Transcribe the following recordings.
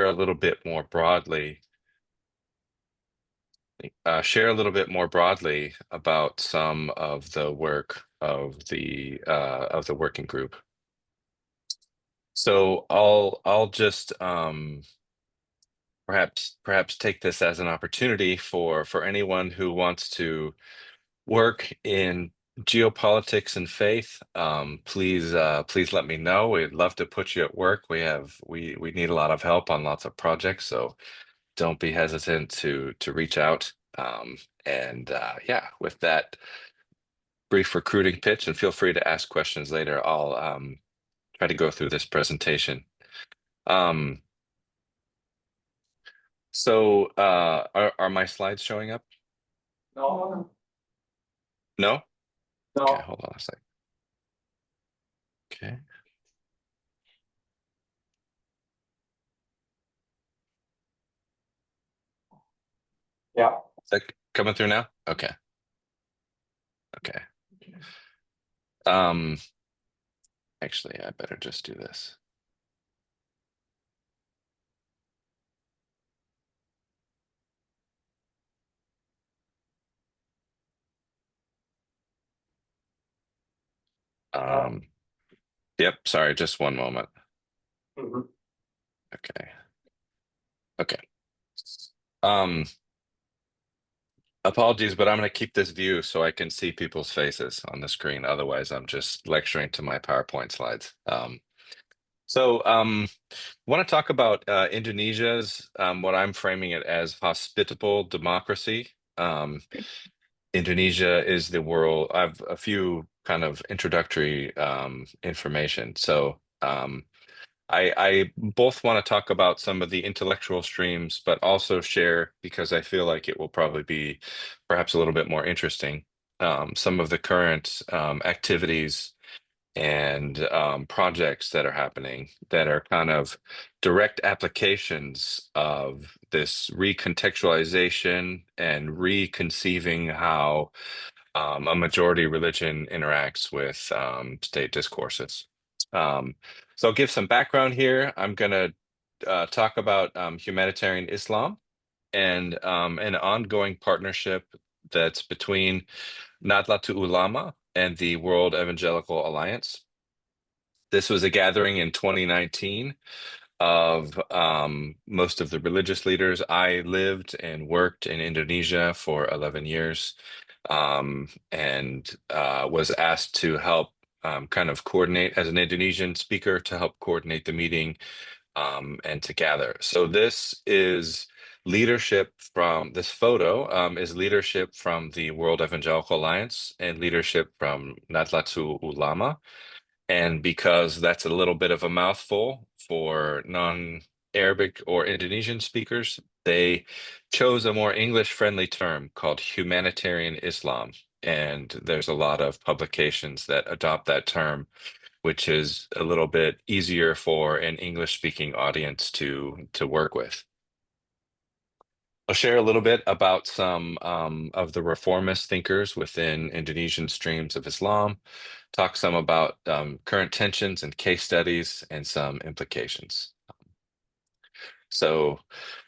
a little bit more broadly, share a little bit more broadly about some of the work of the working group. So I'll just perhaps take this as an opportunity for anyone who wants to work in geopolitics and faith. Please let me know. We'd love to put you at work. We need a lot of help on lots of projects, so don't be hesitant to reach out. And yeah, with that brief recruiting pitch, and feel free to ask questions later. I'll try to go through this presentation. Um, are my slides showing up? No, No? Okay, no. hold on a sec. Okay. Yeah. Is that coming through now? Okay. Okay. Um, Actually, I better just do this. Um, yep, sorry, just one moment. Mhm. Okay. Okay. Um, Apologies, but I'm going to keep this view so I can see people's faces on the screen. Otherwise, I'm just lecturing to my PowerPoint slides. Want to talk about Indonesia's what I'm framing it as hospitable democracy. Indonesia is the world. I have a few kind of introductory information. I both want to talk about some of the intellectual streams, but also share, because I feel like it will probably be perhaps a little bit more interesting, some of the current activities and projects that are happening that are kind of direct applications of this recontextualization and reconceiving how a majority religion interacts with state discourses. Um, so I'll give some background here. I'm going to talk about humanitarian Islam and an ongoing partnership that's between Nahdlatul Ulama and the World Evangelical Alliance. This was a gathering in 2019 of most of the religious leaders. I lived and worked in Indonesia for 11 years and was asked to help kind of coordinate as an Indonesian speaker to help coordinate the meeting and to gather. So this photo is leadership from the World Evangelical Alliance and leadership from Nahdlatul Ulama. And because that's a little bit of a mouthful for non-Arabic or Indonesian speakers, they chose a more English-friendly term called Humanitarian Islam. And there's a lot of publications that adopt that term, which is a little bit easier for an English-speaking audience to work with. I'll share a little bit about some of the reformist thinkers within Indonesian streams of Islam, talk some about current tensions and case studies and some implications. So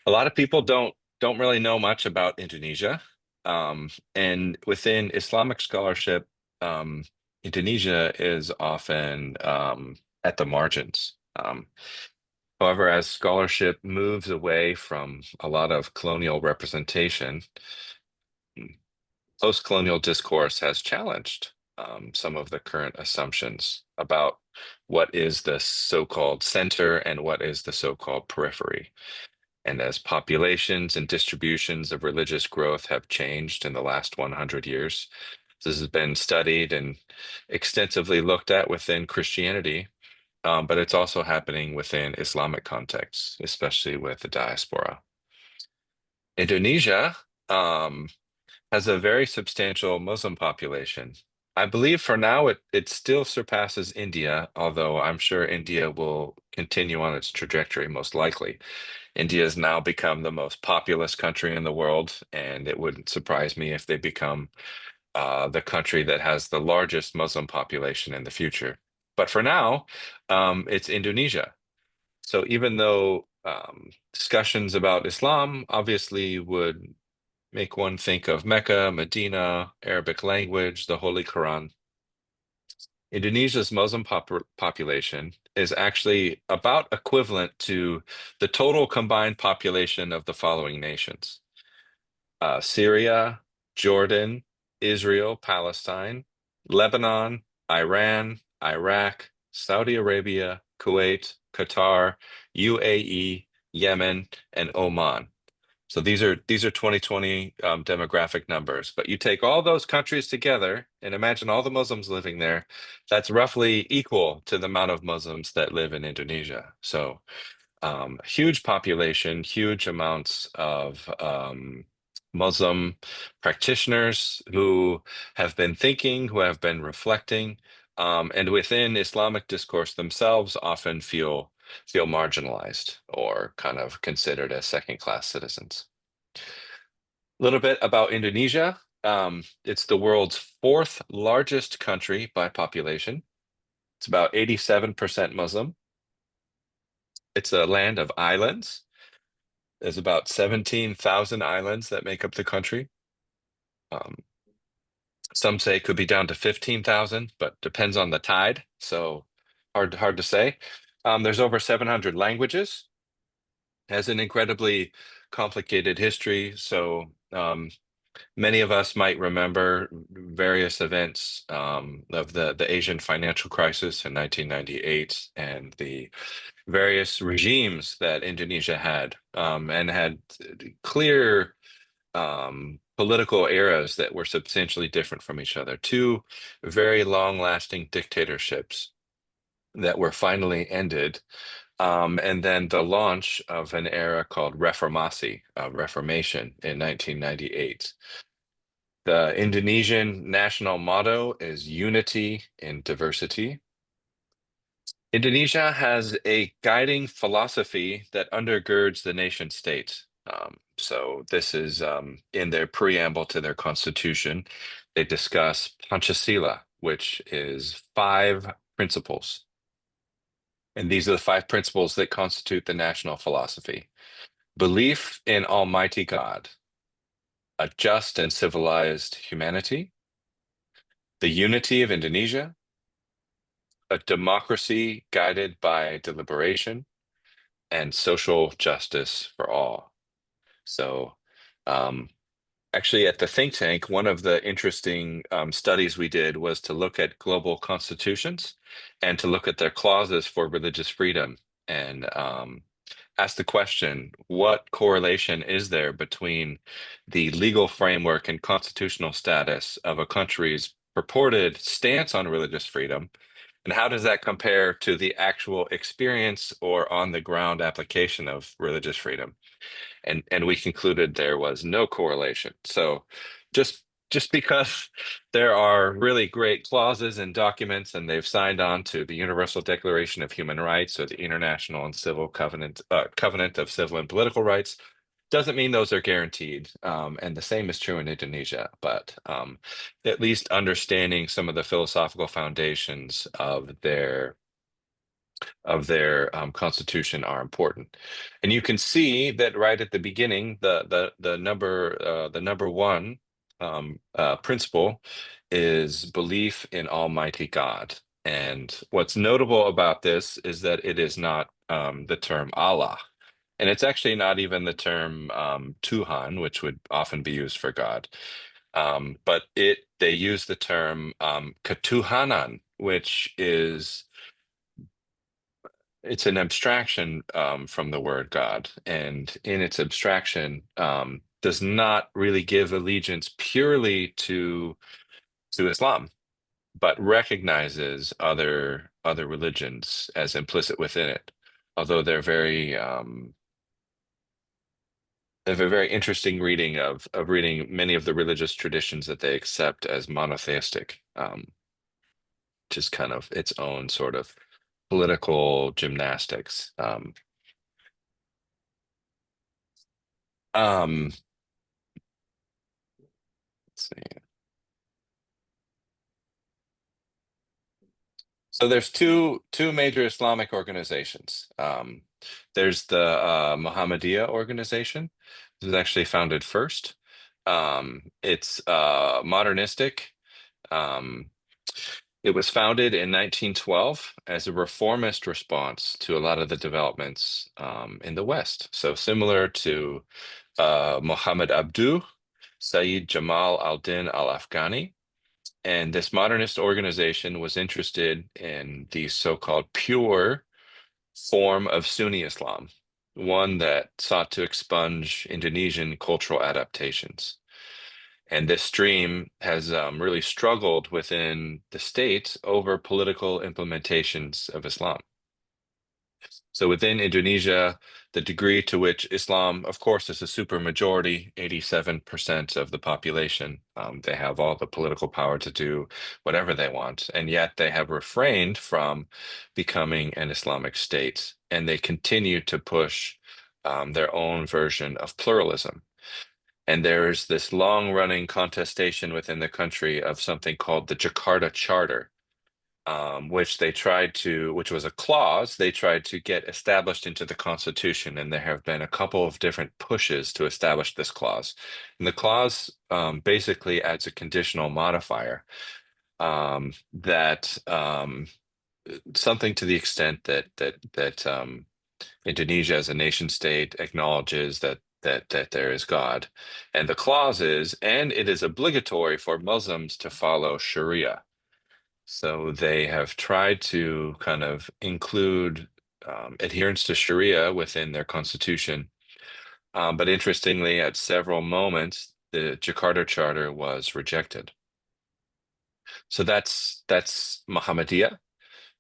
a lot of people don't really know much about Indonesia. And within Islamic scholarship, Indonesia is often at the margins. However, as scholarship moves away from a lot of colonial representation, post-colonial discourse has challenged some of the current assumptions about what is the so-called center and what is the so-called periphery. And as populations and distributions of religious growth have changed in the last 100 years, this has been studied and extensively looked at within Christianity, but it's also happening within Islamic contexts, especially with the diaspora. Indonesia um, has a very substantial Muslim population. I believe for now it still surpasses India, although I'm sure India will continue on its trajectory most likely. India has now become the most populous country in the world, and it wouldn't surprise me if they become the country that has the largest Muslim population in the future. But for now, it's Indonesia. So even though Discussions about Islam obviously would make one think of Mecca, Medina, Arabic language, the Holy Quran. Indonesia's Muslim population is actually about equivalent to the total combined population of the following nations: Syria, Jordan, Israel, Palestine, Lebanon, Iran, Iraq, Saudi Arabia, Kuwait, Qatar, UAE, Yemen, and Oman. So these are 2020 demographic numbers. But you take all those countries together and imagine all the Muslims living there. That's roughly equal to the amount of Muslims that live in Indonesia. So huge population, huge amounts of Muslim practitioners who have been thinking, who have been reflecting, and within Islamic discourse themselves often feel marginalized or kind of considered as second-class citizens. A little bit about Indonesia. It's the world's fourth largest country by population. It's about 87% Muslim. It's a land of islands. There's about 17,000 islands that make up the country. Um, some say it could be down to 15,000, but depends on the tide. So hard to say. There's over 700 languages. Has an incredibly complicated history. So many of us might remember various events of the Asian financial crisis in 1998 and the various regimes that Indonesia had and had clear political eras that were substantially different from each other. Two very long-lasting dictatorships that were finally ended, and then the launch of an era called Reformasi, Reformation in 1998. The Indonesian national motto is unity in diversity. Indonesia has a guiding philosophy that undergirds the nation state. So this is in their preamble to their constitution. They discuss Pancasila, which is five principles. And these are the five principles that constitute the national philosophy: belief in Almighty God, a just and civilized humanity, the unity of Indonesia, a democracy guided by deliberation, and social justice for all. So, um, actually, at the think tank, one of the interesting studies we did was to look at global constitutions and to look at their clauses for religious freedom and ask the question, what correlation is there between the legal framework and constitutional status of a country's purported stance on religious freedom? And how does that compare to the actual experience or on the ground application of religious freedom? And we concluded there was no correlation. So just just because there are really great clauses and documents and they've signed on to the Universal Declaration of Human Rights or the International and Civil Covenant of Civil and Political Rights, doesn't mean those are guaranteed. And the same is true in Indonesia, but at least understanding some of the philosophical foundations of their constitution are important. And you can see that right at the beginning, the number one principle is belief in Almighty God. And what's notable about this is that it is not the term Allah. And it's actually not even the term Tuhan, which would often be used for God. But they use the term ketuhanan, which is it's an abstraction from the word God, and in its abstraction, does not really give allegiance purely to Islam, but recognizes other religions as implicit within it. Although they have a very interesting reading of reading many of the religious traditions that they accept as monotheistic, which is kind of its own sort of political gymnastics. Um, let's see. So there's two major Islamic organizations. There's the Muhammadiyah organization. This was actually founded first. It's modernistic. Um, it was founded in 1912 as a reformist response to a lot of the developments in the West. So similar to Muhammad Abduh, Sayyid Jamal al-Din al-Afghani. And this modernist organization was interested in the so-called pure form of Sunni Islam, one that sought to expunge Indonesian cultural adaptations. And this stream has really struggled within the state over political implementations of Islam. So within Indonesia, the degree to which Islam, of course, is a super majority, 87% of the population, they have all the political power to do whatever they want, and yet they have refrained from becoming an Islamic state, and they continue to push their own version of pluralism. And there's this long-running contestation within the country of something called the Jakarta Charter, which was a clause they tried to get established into the Constitution, and there have been a couple of different pushes to establish this clause. And the clause basically adds a conditional modifier that something to the extent that Indonesia as a nation state acknowledges that there is God, and the clause is, and it is obligatory for Muslims to follow Sharia. So they have tried to kind of include adherence to Sharia within their constitution. But interestingly, at several moments, the Jakarta Charter was rejected. So that's Muhammadiyah.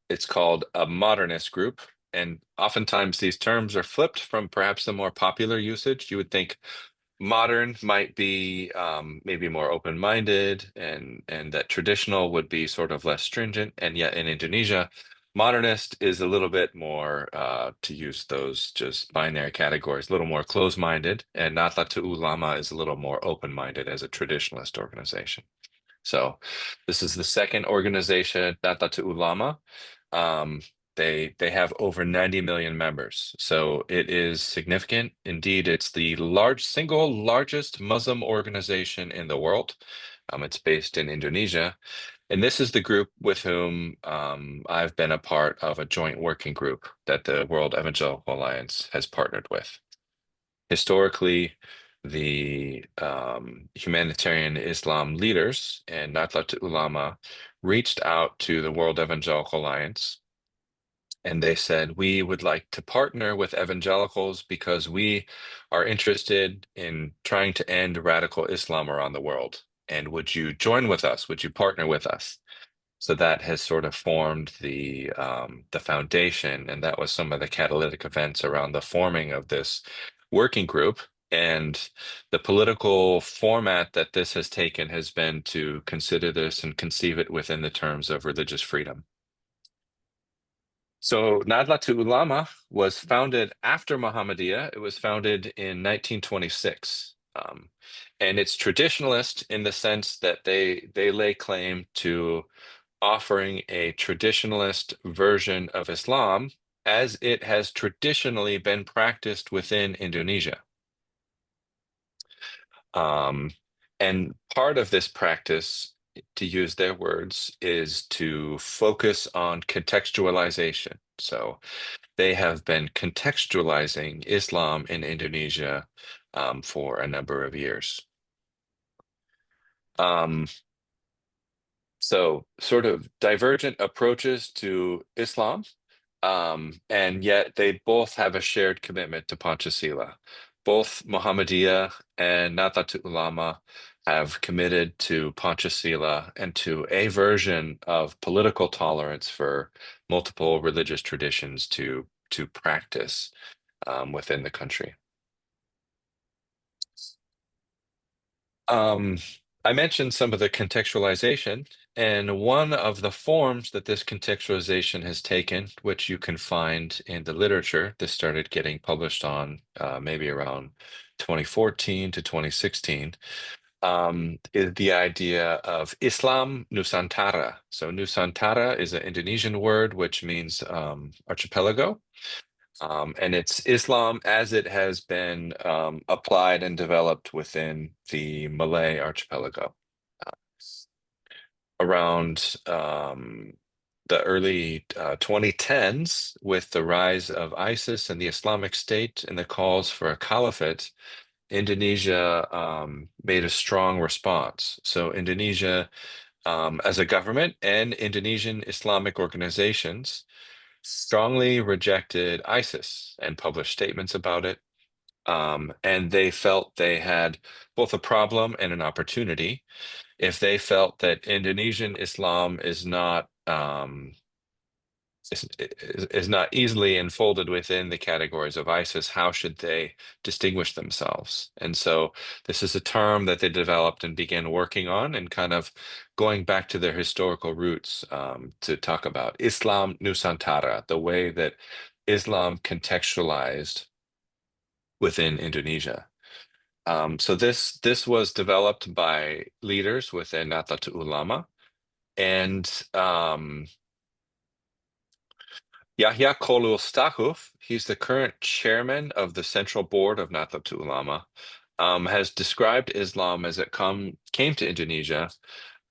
It's called a modernist group. And oftentimes these terms are flipped from perhaps the more popular usage. You would think modern might be maybe more open-minded, and that traditional would be sort of less stringent. And yet in Indonesia, modernist is a little bit more, to use those just binary categories, a little more closed-minded, and Nahdlatul Ulama is a little more open-minded as a traditionalist organization. So this is the second organization, Nahdlatul Ulama. Um, they have over 90 million members, so it is significant. Indeed, it's the single largest Muslim organization in the world. It's based in Indonesia, and this is the group with whom I've been a part of a joint working group that the World Evangelical Alliance has partnered with. Historically, the Humanitarian Islam leaders and Nahdlatul Ulama reached out to the World Evangelical Alliance, and they said, we would like to partner with evangelicals because we are interested in trying to end radical Islam around the world. And would you join with us? Would you partner with us? So that has sort of formed the foundation, and that was some of the catalytic events around the forming of this working group. And the political format that this has taken has been to consider this and conceive it within the terms of religious freedom. So Nahdlatul Ulama was founded after Muhammadiyah. It was founded in 1926. And it's traditionalist in the sense that they lay claim to offering a traditionalist version of Islam as it has traditionally been practiced within Indonesia. Um, and part of this practice, to use their words, is to focus on contextualization. So they have been contextualizing Islam in Indonesia for a number of years. Um, so sort of divergent approaches to Islam, and yet they both have a shared commitment to Pancasila. Both Muhammadiyah and Nahdlatul Ulama have committed to Pancasila and to a version of political tolerance for multiple religious traditions to practice within the country. Um, I mentioned some of the contextualization, and one of the forms that this contextualization has taken, which you can find in the literature, this started getting published on maybe around 2014 to 2016, is the idea of Islam Nusantara. So Nusantara is an Indonesian word which means archipelago. And it's Islam as it has been applied and developed within the Malay archipelago. Uh, Around the early 2010s, with the rise of ISIS and the Islamic State and the calls for a caliphate, Indonesia made a strong response. So Indonesia, as a government and Indonesian Islamic organizations, strongly rejected ISIS and published statements about it. And they felt they had both a problem and an opportunity if they felt that Indonesian Islam is not easily enfolded within the categories of ISIS. How should they distinguish themselves? And so this is a term that they developed and began working on and kind of going back to their historical roots to talk about Islam Nusantara, the way that Islam contextualized within Indonesia. So this was developed by leaders within Nahdlatul Ulama, and Yahya Kolul Stakuf, he's the current chairman of the Central Board of Nahdlatul Ulama, has described Islam as it came to Indonesia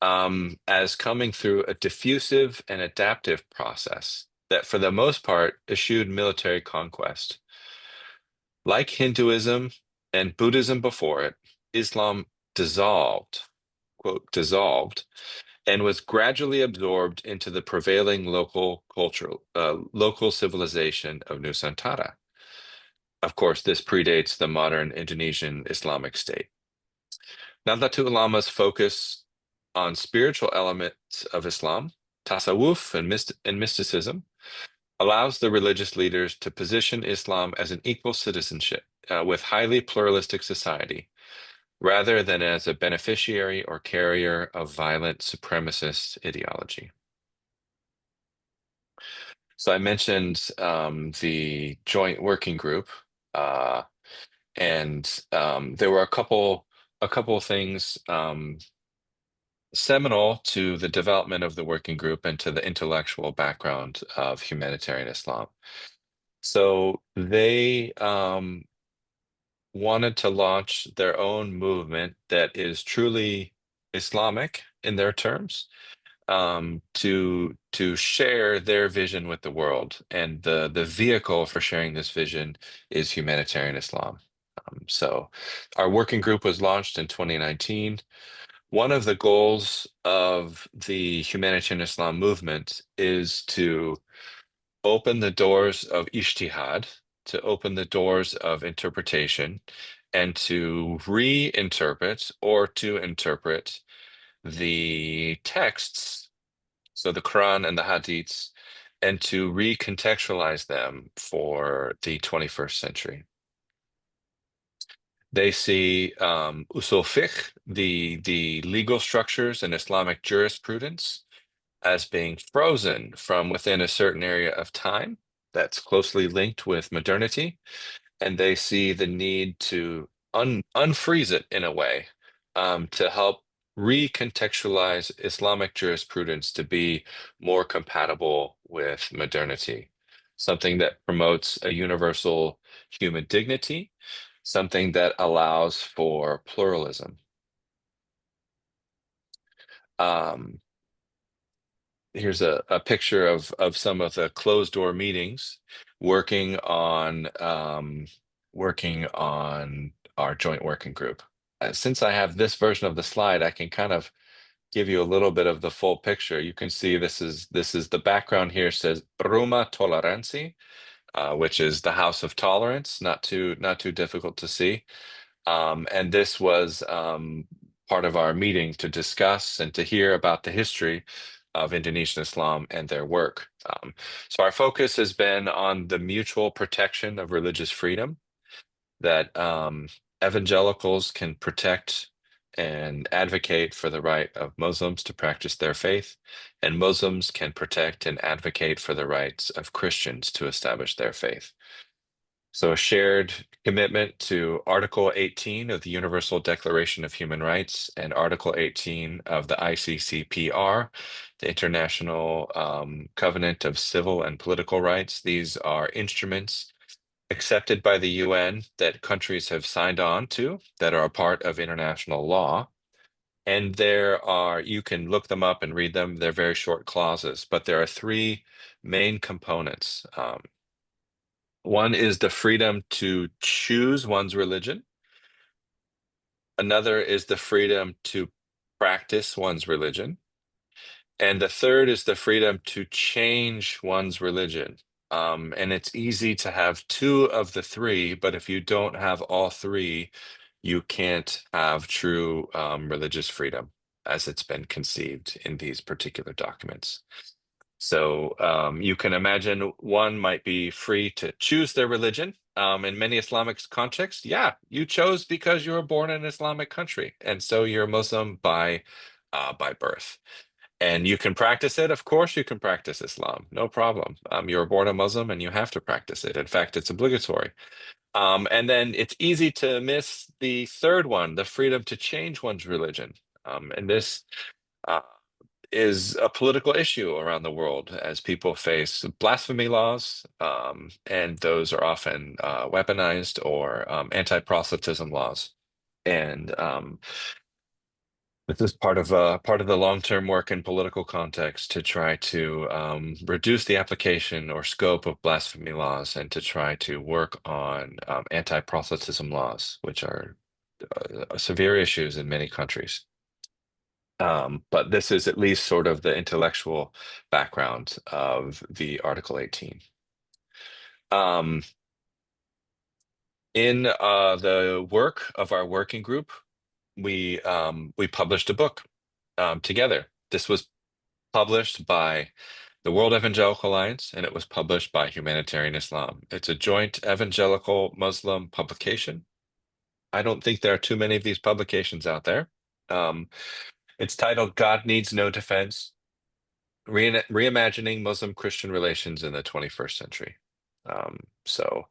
as coming through a diffusive and adaptive process that, for the most part, eschewed military conquest. Like Hinduism and Buddhism before it, Islam dissolved, quote, dissolved, and was gradually absorbed into the prevailing local civilization of Nusantara. Of course, this predates the modern Indonesian Islamic State. Nahdlatul Ulama's focus on spiritual elements of Islam, tasawwuf, and mysticism, allows the religious leaders to position Islam as an equal citizenship with highly pluralistic society, rather than as a beneficiary or carrier of violent supremacist ideology. So I mentioned the joint working group, uh, and there were a couple of things seminal to the development of the working group and to the intellectual background of humanitarian Islam. So they wanted to launch their own movement that is truly Islamic in their terms, to share their vision with the world, and the vehicle for sharing this vision is humanitarian Islam. So our working group was launched in 2019. One of the goals of the humanitarian Islam movement is to open the doors of ijtihad, to open the doors of interpretation, and to reinterpret or to interpret the texts, so the Quran and the Hadiths, and to recontextualize them for the 21st century. They see usul fiqh, the legal structures in Islamic jurisprudence, as being frozen from within a certain area of time that's closely linked with modernity, and they see the need to unfreeze it in a way, to help recontextualize Islamic jurisprudence to be more compatible with modernity, something that promotes a universal human dignity, something that allows for pluralism. Um, Here's a picture of some of the closed door meetings working on our joint working group. Since I have this version of the slide, I can kind of give you a little bit of the full picture. You can see this is the background here says Rumah Toleransi, which is the House of Tolerance, not too difficult to see. And this was part of our meeting to discuss and to hear about the history of Indonesian Islam and their work. So our focus has been on the mutual protection of religious freedom, that evangelicals can protect and advocate for the right of Muslims to practice their faith, and Muslims can protect and advocate for the rights of Christians to establish their faith. So a shared commitment to Article 18 of the Universal Declaration of Human Rights and Article 18 of the ICCPR, the International Covenant of Civil and Political Rights. These are instruments accepted by the UN that countries have signed on to that are a part of international law. And you can look them up and read them. They're very short clauses, but there are three main components. One is the freedom to choose one's religion. Another is the freedom to practice one's religion. And the third is the freedom to change one's religion. And it's easy to have two of the three, but if you don't have all three, you can't have true religious freedom as it's been conceived in these particular documents. So you can imagine one might be free to choose their religion. In many Islamic contexts, yeah, you chose because you were born in an Islamic country, and so you're Muslim by birth. And you can practice it. Of course, you can practice Islam, no problem. You were born a Muslim, and you have to practice it. In fact, it's obligatory. And then it's easy to miss the third one, the freedom to change one's religion. And this uh, is a political issue around the world as people face blasphemy laws, and those are often weaponized, or anti-proselytism laws. And this is part of the long-term work in political context to try to reduce the application or scope of blasphemy laws, and to try to work on anti-proselytism laws, which are severe issues in many countries. But this is at least sort of the intellectual background of the Article 18. Um, in the work of our working group, we published a book together. This was published by the World Evangelical Alliance, and it was published by Humanitarian Islam. It's a joint evangelical Muslim publication. I don't think there are too many of these publications out there. Um, it's titled God Needs No Defense: Reimagining Muslim-Christian Relations in the 21st Century. So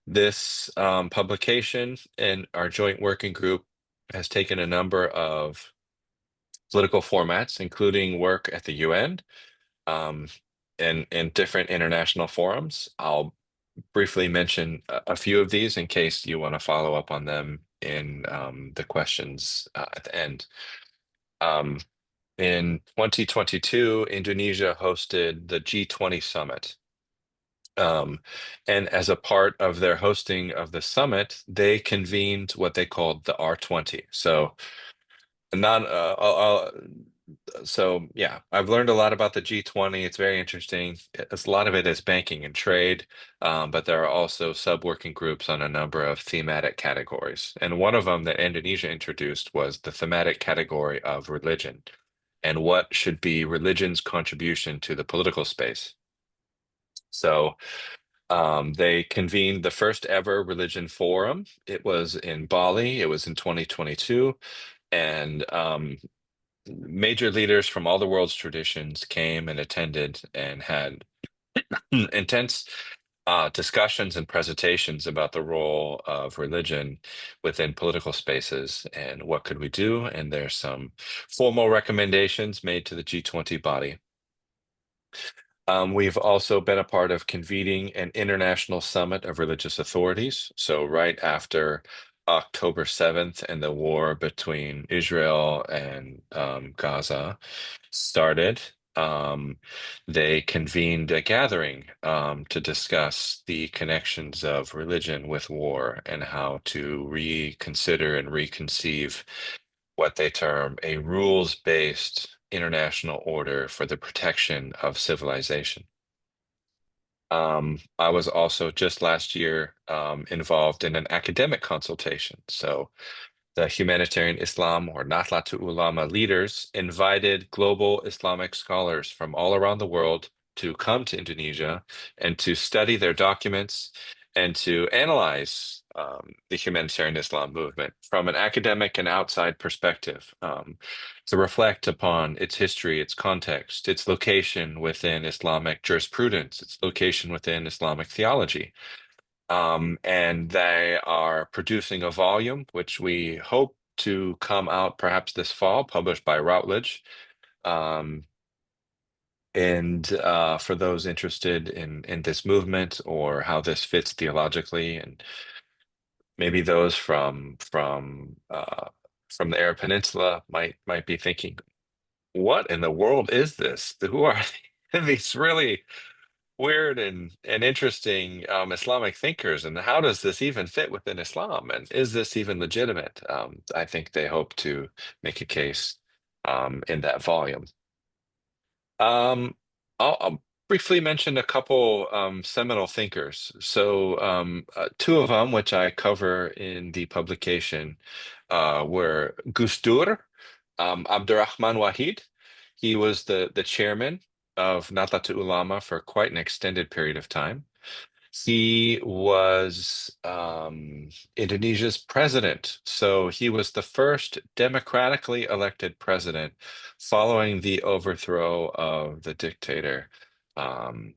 this publication and our joint working group has taken a number of political formats, including work at the UN, um, and in different international forums. I'll briefly mention a few of these in case you want to follow up on them in the questions at the end. Um, in 2022, Indonesia hosted the G20 summit. And as a part of their hosting of the summit, they convened what they called the R20. So not so yeah, I've learned a lot about the G20. It's very interesting. A lot of it is banking and trade, but there are also sub-working groups on a number of thematic categories. And one of them that Indonesia introduced was the thematic category of religion, and what should be religion's contribution to the political space. So they convened the first ever religion forum. It was in Bali. It was in 2022. And major leaders from all the world's traditions came and attended and had intense discussions and presentations about the role of religion within political spaces and what could we do. And there's some formal recommendations made to the G20 body. We've also been a part of convening an international summit of religious authorities. So right after October 7th and the war between Israel and Gaza started, they convened a gathering to discuss the connections of religion with war, and how to reconsider and reconceive what they term a rules-based international order for the protection of civilization. I was also just last year involved in an academic consultation. So the Humanitarian Islam, or Nahdlatul Ulama leaders, invited global Islamic scholars from all around the world to come to Indonesia and to study their documents and to analyze the Humanitarian Islam movement from an academic and outside perspective, to reflect upon its history, its context, its location within Islamic jurisprudence, its location within Islamic theology. And they are producing a volume which we hope to come out perhaps this fall, published by Routledge. Um, And for those interested in this movement or how this fits theologically, and maybe those from the Arab Peninsula might be thinking, what in the world is this? Who are these really weird and interesting Islamic thinkers, and how does this even fit within Islam? And is this even legitimate? I think they hope to make a case in that volume. Um, I'll briefly mention a couple seminal thinkers. So, two of them, which I cover in the publication, were Gustur, Abdurrahman Wahid. He was the chairman of Nahdlatul Ulama for quite an extended period of time. He was Indonesia's president. So he was the first democratically elected president following the overthrow of the dictator. Um,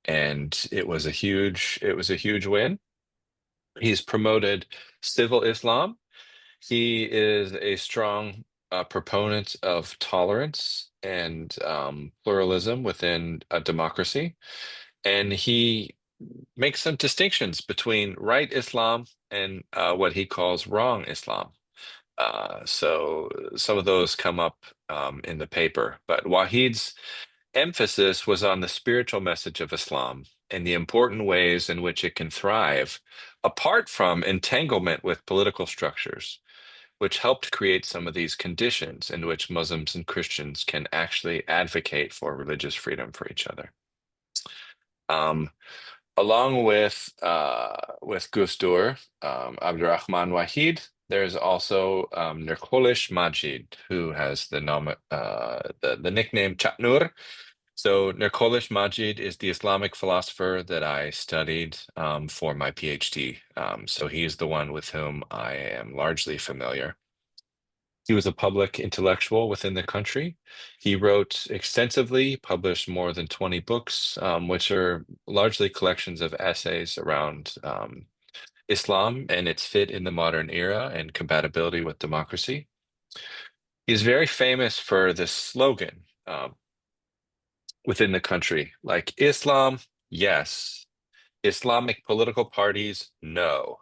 and it was a huge win. He's promoted civil Islam. He is a strong proponent of tolerance and pluralism within a democracy. And he makes some distinctions between right Islam and what he calls wrong Islam. So some of those come up in the paper, but Wahid's emphasis was on the spiritual message of Islam and the important ways in which it can thrive apart from entanglement with political structures, which helped create some of these conditions in which Muslims and Christians can actually advocate for religious freedom for each other. Um, Along with Gustur, Abdurrahman Wahid, there's also Nurkolish Majid, who has the nickname Chatnur. So Nurkolish Majid is the Islamic philosopher that I studied for my PhD. So he's the one with whom I am largely familiar. He was a public intellectual within the country. He wrote extensively, published more than 20 books, which are largely collections of essays around Islam and its fit in the modern era and compatibility with democracy. He's very famous for this slogan within the country, like Islam, yes. Islamic political parties, no.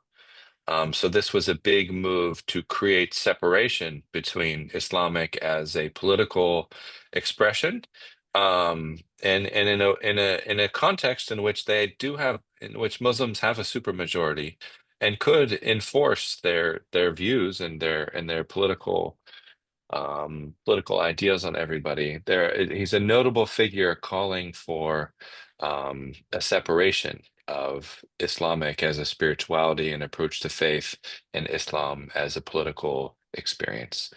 So this was a big move to create separation between Islamic as a political expression, and in a context in which in which Muslims have a supermajority and could enforce their views and their political ideas on everybody. He's a notable figure calling for a separation of Islamic as a spirituality and approach to faith and Islam as a political experience.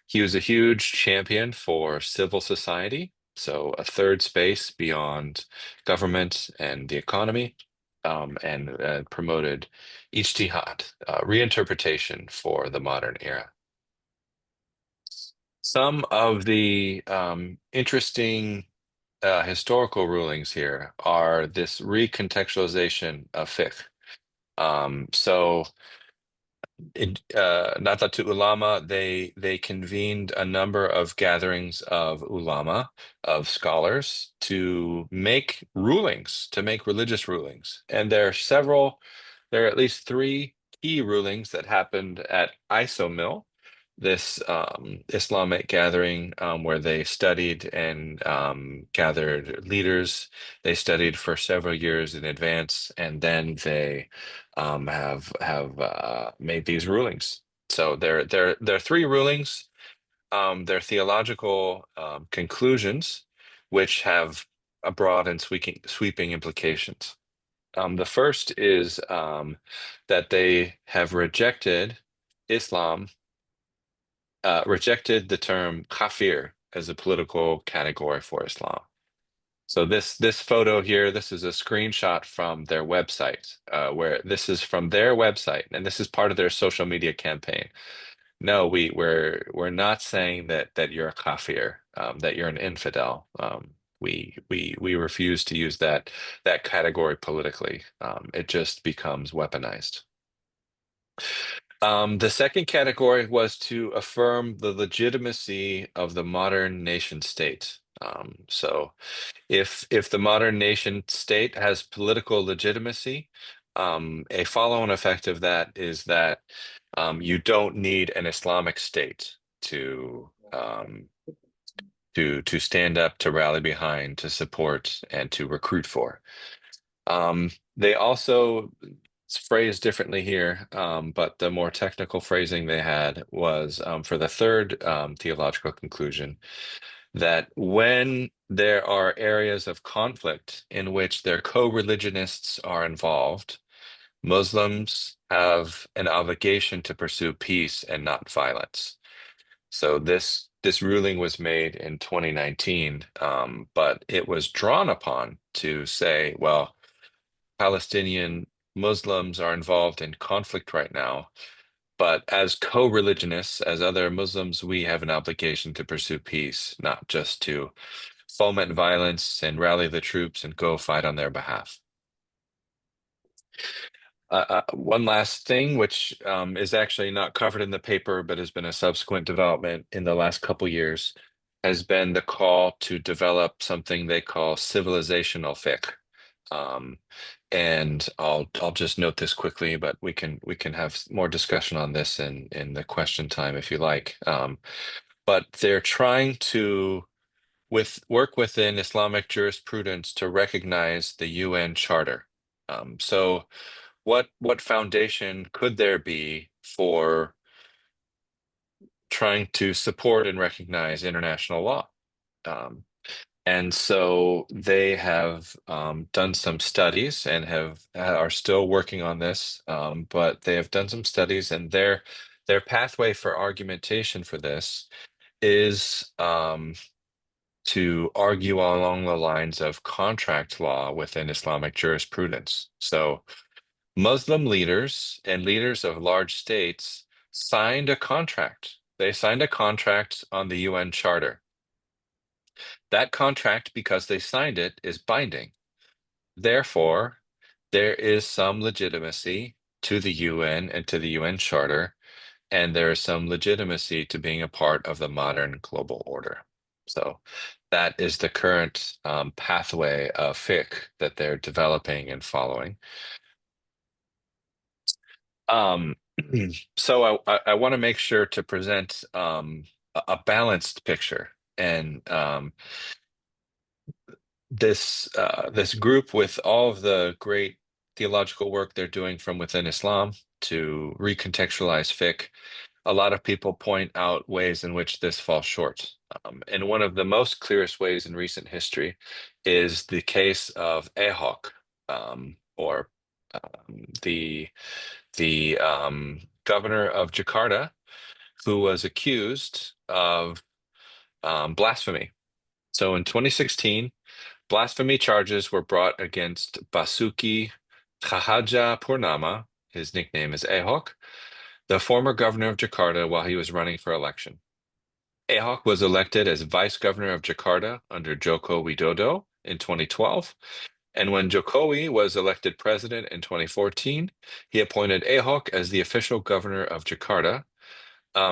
He was a huge champion for civil society, so a third space beyond government and the economy, and promoted ijtihad, reinterpretation for the modern era. Some of the interesting historical rulings here are this recontextualization of fiqh. So in Nahdlatul Ulama, they convened a number of gatherings of ulama, of scholars, to make rulings, to make religious rulings. And there are at least three key rulings that happened at ISOMIL, this Islamic gathering where they studied and gathered leaders. They studied for several years in advance, and then they have made these rulings. So there are three rulings. They're theological conclusions, which have a broad and sweeping implications. The first is that they have rejected the term kafir as a political category for Islam. So this photo here, this is a screenshot from their website, where this is from their website, and this is part of their social media campaign. No, we're not saying that you're a kafir, that you're an infidel. We refuse to use that category politically. It just becomes weaponized. The second category was to affirm the legitimacy of the modern nation state. So if the modern nation state has political legitimacy, a follow-on effect of that is that you don't need an Islamic state to stand up, to rally behind, to support, and to recruit for. They also, it's phrased differently here, but the more technical phrasing they had was for the third theological conclusion that when there are areas of conflict in which their co-religionists are involved, Muslims have an obligation to pursue peace and not violence. So this ruling was made in 2019, but it was drawn upon to say, well, Palestinian Muslims are involved in conflict right now, but as co-religionists, as other Muslims, we have an obligation to pursue peace, not just to foment violence and rally the troops and go fight on their behalf. One last thing, which is actually not covered in the paper, but has been a subsequent development in the last couple years, has been the call to develop something they call civilizational fiqh. Um, and I'll just note this quickly, but we can have more discussion on this in the question time if you like. But they're trying to work within Islamic jurisprudence to recognize the UN Charter. So what foundation could there be for trying to support and recognize international law? Um, and so they have done some studies and are still working on this, but they have done some studies, and their pathway for argumentation for this is to argue along the lines of contract law within Islamic jurisprudence. So Muslim leaders and leaders of large states signed a contract. They signed a contract on the UN Charter. That contract, because they signed it, is binding. Therefore, there is some legitimacy to the UN and to the UN Charter, and there is some legitimacy to being a part of the modern global order. So that is the current pathway of fiqh that they're developing and following. Um, so I want to make sure to present a balanced picture, and this group with all of the great theological work they're doing from within Islam to recontextualize fiqh, a lot of people point out ways in which this falls short. And one of the most clearest ways in recent history is the case of Ahok, or the governor of Jakarta, who was accused of blasphemy. So in 2016, blasphemy charges were brought against Basuki Thahaja Purnama. His nickname is Ahok, the former governor of Jakarta, while he was running for election. Ahok was elected as vice governor of Jakarta under Joko Widodo in 2012. And when Jokowi was elected president in 2014, he appointed Ahok as the official governor of Jakarta,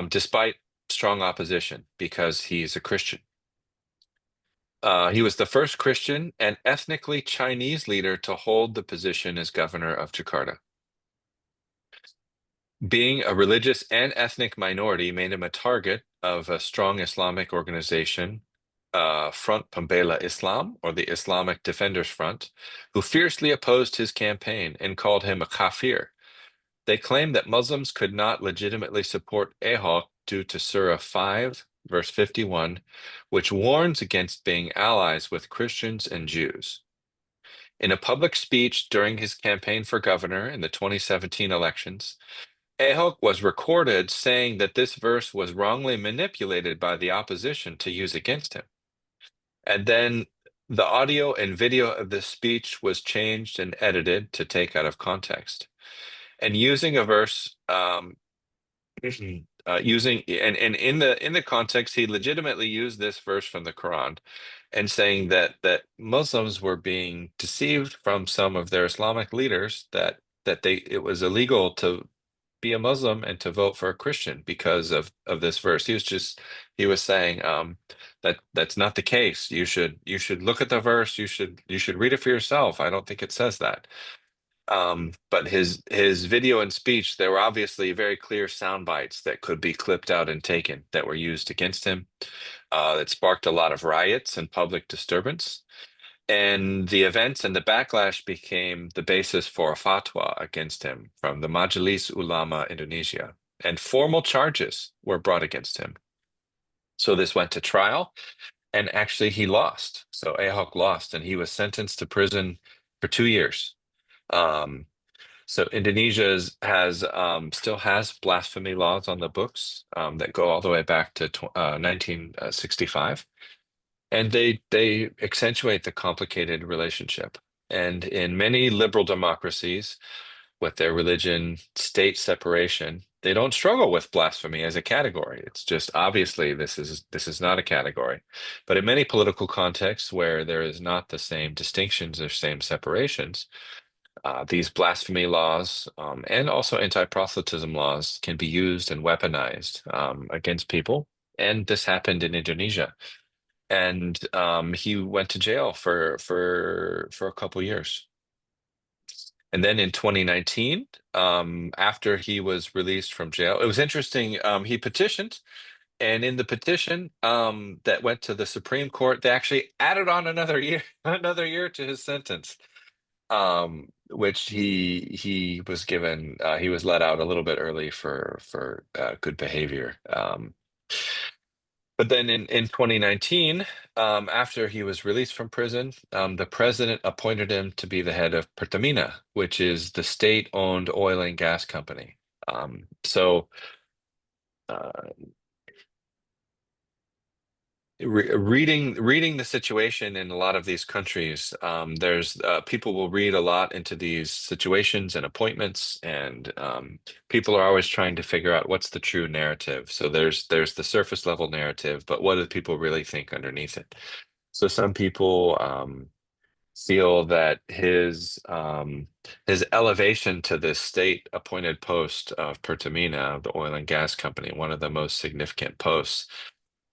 despite strong opposition because he's a Christian. He was the first Christian and ethnically Chinese leader to hold the position as governor of Jakarta. Being a religious and ethnic minority made him a target of a strong Islamic organization, Front Pembela Islam, or the Islamic Defenders Front, who fiercely opposed his campaign and called him a kafir. They claimed that Muslims could not legitimately support Ahok due to Surah 5, verse 51, which warns against being allies with Christians and Jews. In a public speech during his campaign for governor in the 2017 elections, Ahok was recorded saying that this verse was wrongly manipulated by the opposition to use against him. And then the audio and video of this speech was changed and edited to take out of context. And using a verse, using and in the context, he legitimately used this verse from the Quran, and saying that Muslims were being deceived from some of their Islamic leaders that it was illegal be a Muslim and to vote for a Christian because of this verse. He was saying that that's not the case. You should look at the verse. You should read it for yourself. I don't think it says that. But his video and speech, there were obviously very clear sound bites that could be clipped out and taken that were used against him. That sparked a lot of riots and public disturbance. And the events and the backlash became the basis for a fatwa against him from the Majelis Ulama Indonesia. And formal charges were brought against him. So this went to trial, and actually he lost. So Ahok lost, and he was sentenced to prison for 2 years. Um, so Indonesia still has blasphemy laws on the books that go all the way back to 1965, and they accentuate the complicated relationship. And in many liberal democracies, with their religion state separation, they don't struggle with blasphemy as a category. It's just obviously this is not a category. But in many political contexts where there is not the same distinctions or same separations, these blasphemy laws and also anti-proselytism laws can be used and weaponized against people. And this happened in Indonesia. And he went to jail for a couple years. And then in 2019, after he was released from jail, it was interesting. He petitioned, and in the petition that went to the Supreme Court, they actually added on another year, another year to his sentence, which he was given. He was let out a little bit early for good behavior. But then in 2019, after he was released from prison, the president appointed him to be the head of Pertamina, which is the state-owned oil and gas company. So uh, reading the situation in a lot of these countries, there's people will read a lot into these situations and appointments, and people are always trying to figure out what's the true narrative. So there's the surface level narrative, but what do people really think underneath it? So some people feel that his elevation to this state appointed post of Pertamina, the oil and gas company, one of the most significant posts,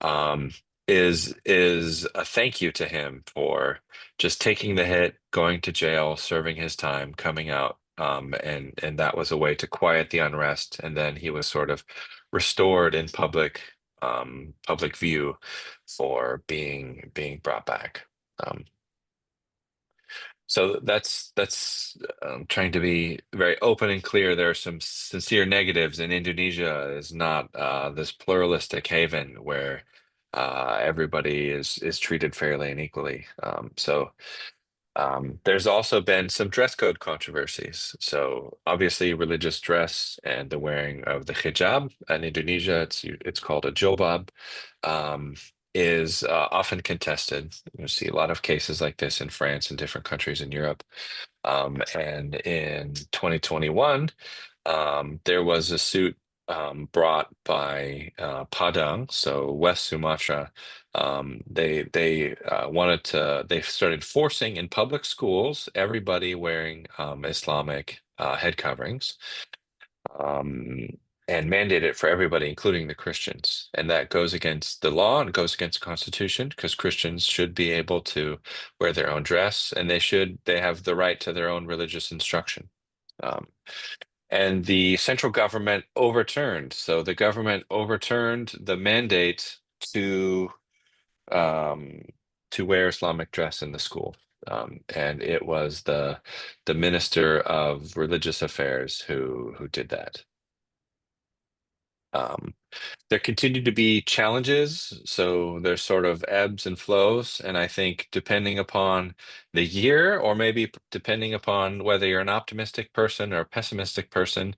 um, is a thank you to him for just taking the hit, going to jail, serving his time, coming out, and that was a way to quiet the unrest. And then he was sort of restored in public view for being brought back. Um, so that's trying to be very open and clear. There are some sincere negatives, and Indonesia is not this pluralistic haven where everybody is treated fairly and equally. There's also been some dress code controversies. So obviously, religious dress and the wearing of the hijab in Indonesia, it's called a jilbab, um, is often contested. You see a lot of cases like this in France and different countries in Europe. And in 2021, there was a suit brought by Padang, so West Sumatra. They started forcing in public schools everybody wearing Islamic head coverings, um, and mandate it for everybody, including the Christians. And that goes against the law and goes against the Constitution, because Christians should be able to wear their own dress, and they have the right to their own religious instruction. Um, and the central government overturned. So the government overturned the mandate to um, to wear Islamic dress in the school. And it was the Minister of Religious Affairs who did that. Um, there continue to be challenges, so there's sort of ebbs and flows, and I think depending upon the year, or maybe depending upon whether you're an optimistic person or a pessimistic person,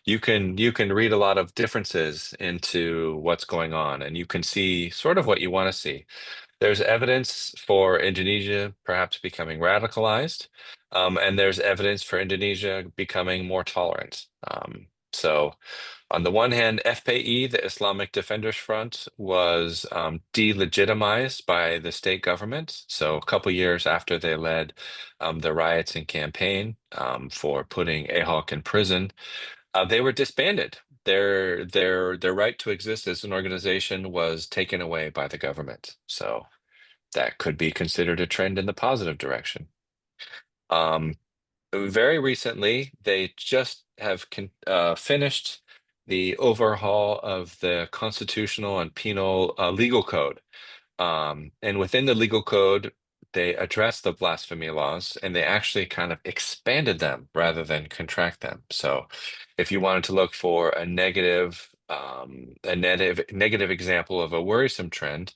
you can read a lot of differences into what's going on, and you can see sort of what you want to see. There's evidence for Indonesia perhaps becoming radicalized, and there's evidence for Indonesia becoming more tolerant. So, on the one hand, FPI, the Islamic Defenders Front, was delegitimized by the state government. So, a couple years after they led the riots and campaign for putting Ahok in prison, They were disbanded. Their right to exist as an organization was taken away by the government. So that could be considered a trend in the positive direction. Um, Very recently, they just have finished the overhaul of the constitutional and penal legal code. And within the legal code, they address the blasphemy laws and they actually kind of expanded them rather than contract them. So if you wanted to look for a negative example of a worrisome trend,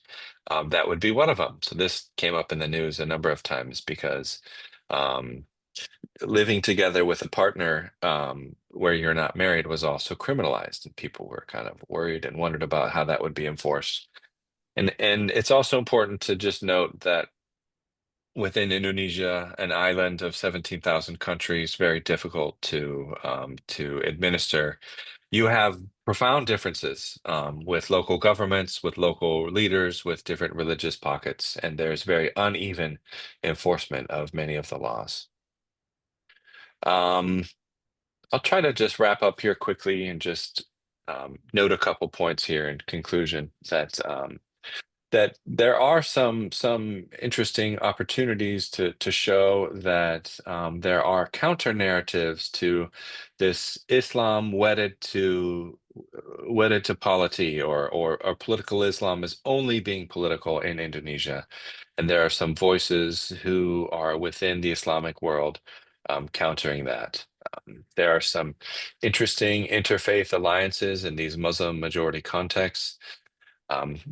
that would be one of them. So this came up in the news a number of times because um, living together with a partner where you're not married was also criminalized, and people were kind of worried and wondered about how that would be enforced. And it's also important to just note that within Indonesia, an island of 17,000 countries, very difficult to administer. You have profound differences with local governments, with local leaders, with different religious pockets, and there's very uneven enforcement of many of the laws. Um, I'll try to just wrap up here quickly and just note a couple points here in conclusion that there are some interesting opportunities to show that there are counter narratives to this Islam wedded to polity, or political Islam is only being political in Indonesia, and there are some voices who are within the Islamic world countering that. There are some interesting interfaith alliances in these Muslim majority contexts.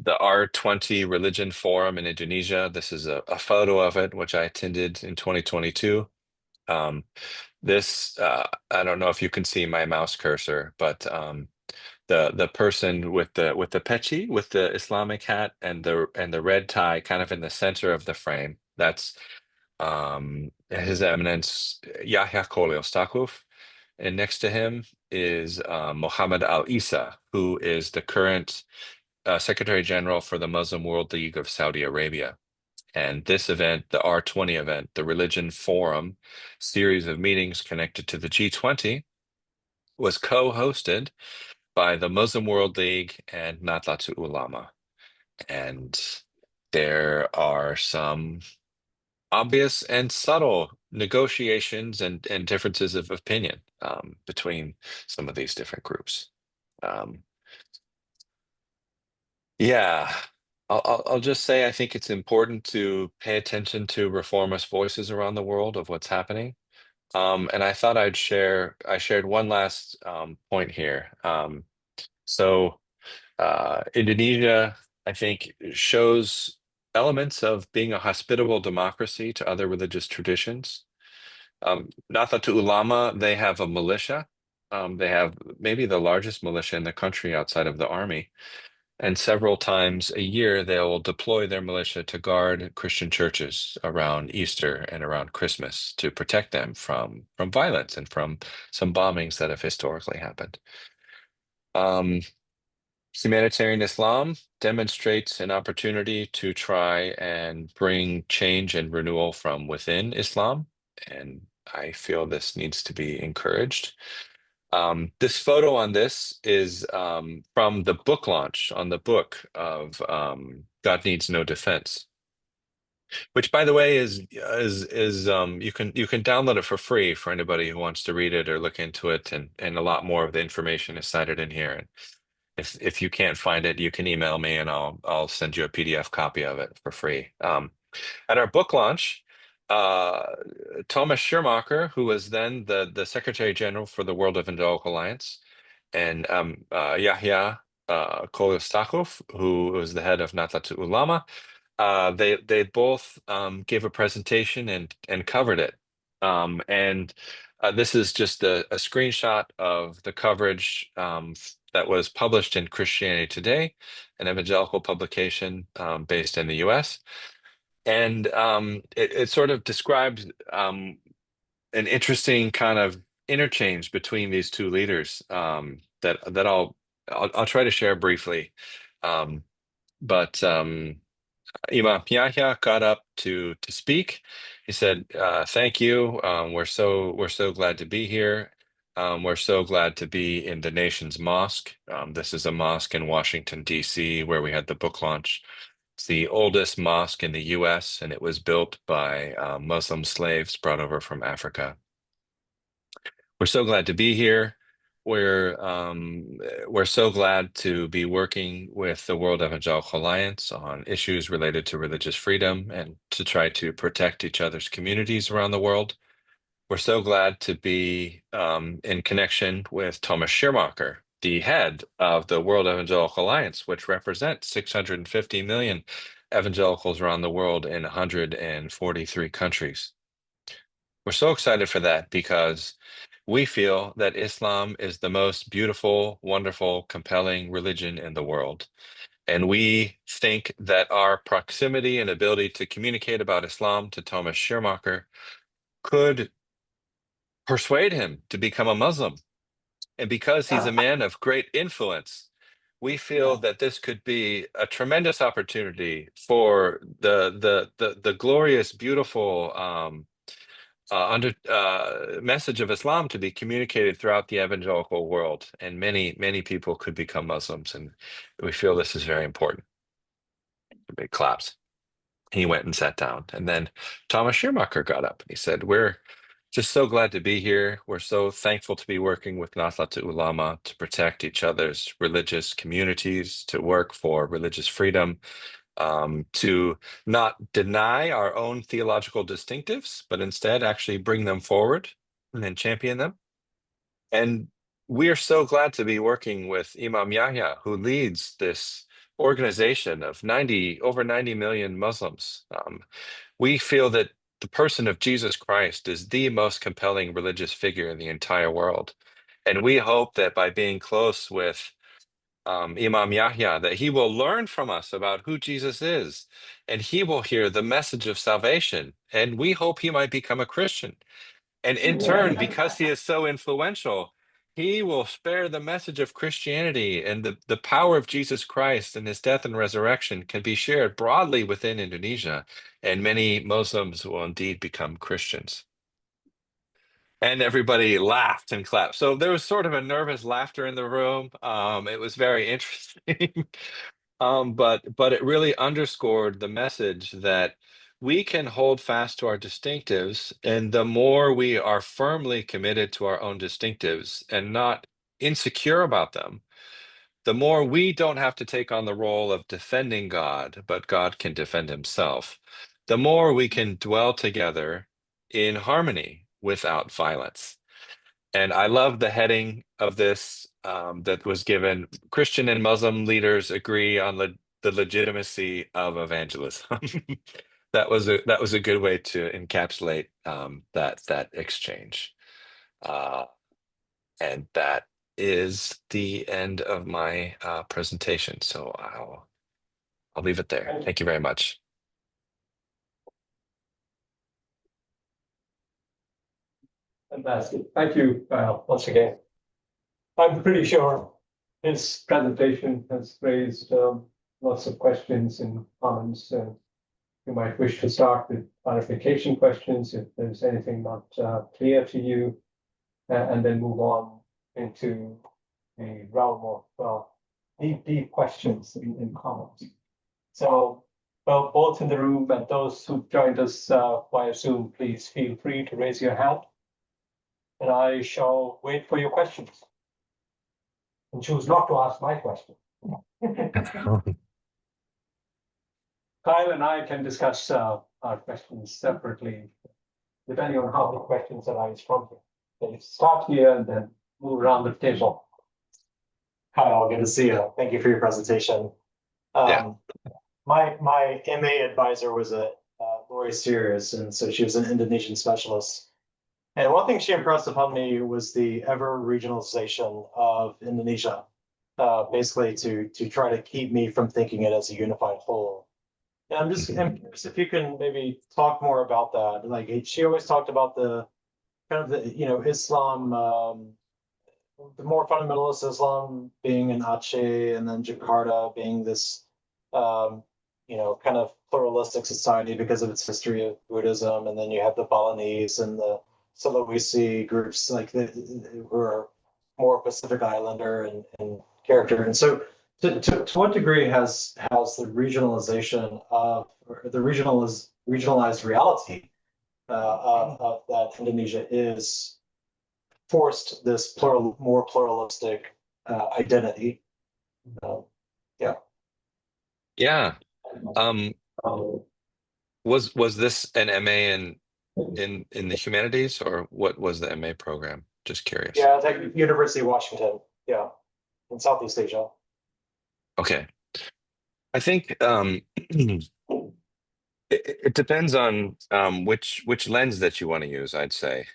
The R20 Religion Forum in Indonesia, this is a photo of it, which I attended in 2022. Um, I don't know if you can see my mouse cursor, but the person with the peci, with the Islamic hat and the red tie, kind of in the center of the frame, that's His Eminence Yahya Kolil Stakuf. And next to him is Mohammed Al Isa, who is the current Secretary General for the Muslim World League of Saudi Arabia. And this event, the R20 event, the Religion Forum series of meetings connected to the G20, was co-hosted by the Muslim World League and Nahdlatul Ulama. And there are some obvious and subtle negotiations and differences of opinion between some of these different groups. Um, Yeah, I'll just say I think it's important to pay attention to reformist voices around the world of what's happening. And I thought I shared one last point here. Indonesia, I think, shows elements of being a hospitable democracy to other religious traditions. Nahdlatul Ulama, they have a militia. They have maybe the largest militia in the country outside of the army. And several times a year, they'll deploy their militia to guard Christian churches around Easter and around Christmas to protect them from violence and from some bombings that have historically happened. Um, Humanitarian Islam demonstrates an opportunity to try and bring change and renewal from within Islam, and I feel this needs to be encouraged. This photo on this is from the book launch on the book of God Needs No Defense, which, by the way, is you can download it for free for anybody who wants to read it or look into it, and a lot more of the information is cited in here. And if you can't find it, you can email me and I'll send you a PDF copy of it for free. At our book launch, uh, Thomas Schirmacher, who was then the Secretary General for the World Evangelical Alliance, and Yahya Kolistakov, who was the head of Nahdlatul Ulama, they both gave a presentation and covered it. And This is just a screenshot of the coverage that was published in Christianity Today, an evangelical publication based in the U.S. And it sort of described an interesting kind of interchange between these two leaders that I'll try to share briefly. Um, but Imam Yahya got up to speak. He said, "Thank you. We're so glad to be here. We're so glad to be in the nation's mosque. This is a mosque in Washington, D.C., where we had the book launch. It's the oldest mosque in the U.S., and it was built by Muslim slaves brought over from Africa. We're so glad to be here. We're so glad to be working with the World Evangelical Alliance on issues related to religious freedom and to try to protect each other's communities around the world. We're so glad to be in connection with Thomas Schirmacher, the head of the World Evangelical Alliance, which represents 650 million evangelicals around the world in 143 countries. We're so excited for that because we feel that Islam is the most beautiful, wonderful, compelling religion in the world. And we think that our proximity and ability to communicate about Islam to Thomas Schirmacher could persuade him to become a Muslim. And because he's a man of great influence, we feel that this could be a tremendous opportunity for the glorious, beautiful message of Islam to be communicated throughout the evangelical world, and many people could become Muslims, and we feel this is very important. Big claps. He went and sat down, and then Thomas Schirmacher got up and he said, "We're just so glad to be here. We're so thankful to be working with Nahdlatul Ulama to protect each other's religious communities, to work for religious freedom, to not deny our own theological distinctives, but instead actually bring them forward and then champion them. And we are so glad to be working with Imam Yahya, who leads this organization of over 90 million Muslims. We feel that the person of Jesus Christ is the most compelling religious figure in the entire world. And we hope that by being close with Imam Yahya, that he will learn from us about who Jesus is, and he will hear the message of salvation. And we hope he might become a Christian. And in turn, because he is so influential, he will spare the message of Christianity, and the power of Jesus Christ and his death and resurrection can be shared broadly within Indonesia, and many Muslims will indeed become Christians. And everybody laughed and clapped. So there was sort of a nervous laughter in the room. It was very interesting. But it really underscored the message that we can hold fast to our distinctives, and the more we are firmly committed to our own distinctives and not insecure about them, the more we don't have to take on the role of defending God, but God can defend himself. The more we can dwell together in harmony without violence. And I love the heading of this that was given. Christian and Muslim leaders agree on the legitimacy of evangelism. That was a good way to encapsulate that exchange. Uh, and that is the end of my presentation. So I'll leave it there. Thank you very much. Fantastic. Thank you, once again. I'm pretty sure his presentation has raised lots of questions and comments. You might wish to start with clarification questions if there's anything not clear to you, and then move on into the realm of deep questions and comments. So, well, both in the room and those who joined us via Zoom, please feel free to raise your hand, and I shall wait for your questions. And choose not to ask my question. Kyle and I can discuss our questions separately, depending on how the questions arise from you. They start here and then move around the table. Kyle, good to see you. Thank you for your presentation. Yeah. My MA advisor was Lori Sears, and so she was an Indonesian specialist. And one thing she impressed upon me was the ever regionalization of Indonesia, basically to try to keep me from thinking it as a unified whole. And I'm curious if you can maybe talk more about that. Like she always talked about the kind of the Islam, the more fundamentalist Islam being in Aceh, and then Jakarta being this kind of pluralistic society because of its history of Buddhism, and then you have the Balinese and the Sulawesi groups like who are more Pacific Islander and character. And so to what degree has the regionalization of or the regionalized reality of that Indonesia is forced this more pluralistic identity? Yeah. Yeah. Um, was this an MA in the humanities, or what was the MA program? Just curious. Yeah, it's like University of Washington. Yeah, in Southeast Asia. Okay. I think it depends on which lens that you want to use, I'd say.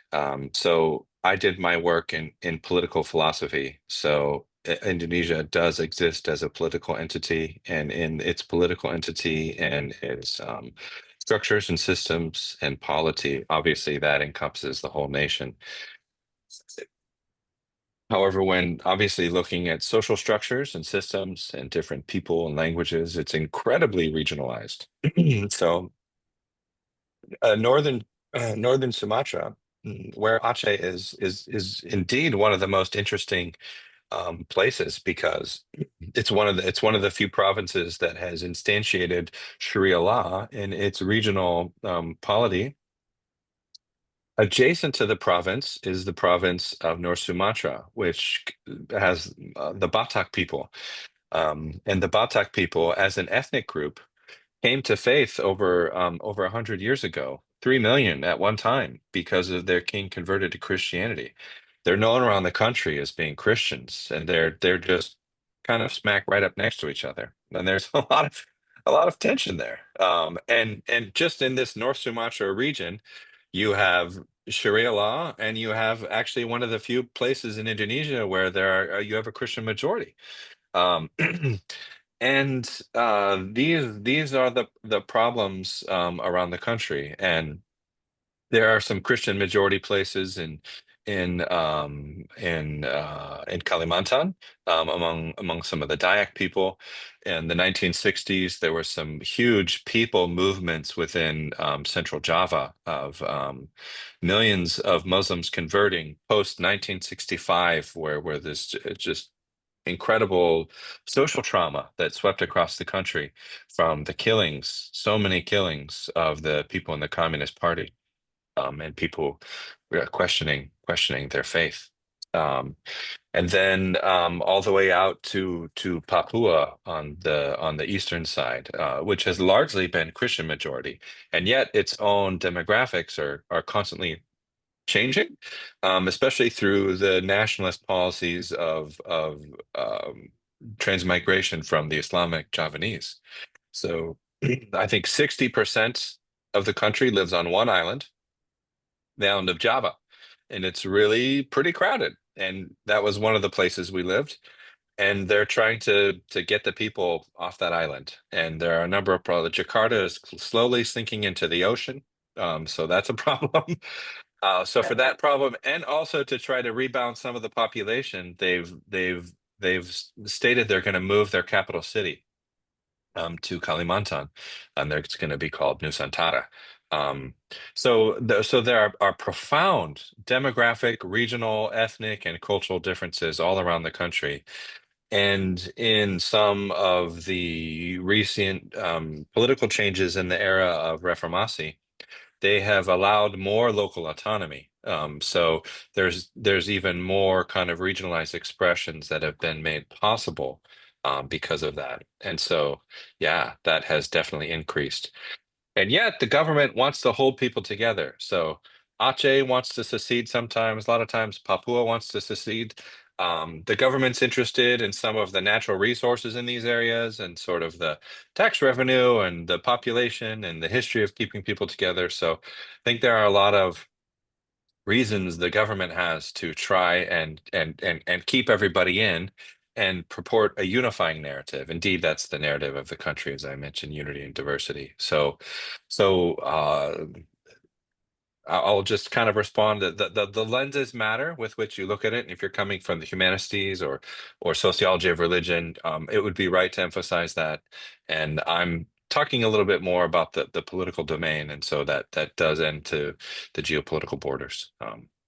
So I did my work in political philosophy. So Indonesia does exist as a political entity, and in its political entity and its structures and systems and polity, obviously that encompasses the whole nation. However, when obviously looking at social structures and systems and different people and languages, it's incredibly regionalized. So northern northern Sumatra, where Aceh is indeed one of the most interesting places because it's one of the few provinces that has instantiated Sharia law in its regional polity. Adjacent to the province is the province of North Sumatra, which has the Batak people. And the Batak people, as an ethnic group, came to faith over 100 years ago, 3 million at one time, because of their king converted to Christianity. They're known around the country as being Christians, and they're just kind of smack right up next to each other. And there's a lot of tension there. And just in this North Sumatra region, you have Sharia law, and you have actually one of the few places in Indonesia where you have a Christian majority. Um, And these are the problems around the country, and there are some Christian majority places in Kalimantan, among some of the Dayak people. In the 1960s, there were some huge people movements within Central Java of millions of Muslims converting post 1965, where this just incredible social trauma that swept across the country from the killings, so many killings of the people in the Communist Party, and people questioning their faith. Um, and then all the way out to Papua on the eastern side, which has largely been Christian majority, and yet its own demographics are constantly changing, especially through the nationalist policies of transmigration from the Islamic Javanese. So I think 60% of the country lives on one island, the island of Java, and it's really pretty crowded. And that was one of the places we lived. And they're trying to get the people off that island. And there are a number of problems. Jakarta is slowly sinking into the ocean. So that's a problem. So for that problem, and also to try to rebound some of the population, they've stated they're going to move their capital city to Kalimantan, and it's going to be called Nusantara. Um, so there are profound demographic, regional, ethnic, and cultural differences all around the country. And in some of the recent political changes in the era of Reformasi, they have allowed more local autonomy. So there's even more kind of regionalized expressions that have been made possible because of that. And so, yeah, that has definitely increased. And yet the government wants to hold people together. So Aceh wants to secede sometimes, a lot of times Papua wants to secede. The government's interested in some of the natural resources in these areas and sort of the tax revenue and the population and the history of keeping people together. So I think there are a lot of reasons the government has to try and keep everybody in and purport a unifying narrative. Indeed, that's the narrative of the country, as I mentioned, unity and diversity. So I'll just kind of respond that the lenses matter with which you look at it. And if you're coming from the humanities or sociology of religion, it would be right to emphasize that. And I'm talking a little bit more about the political domain, and so that does end to the geopolitical borders.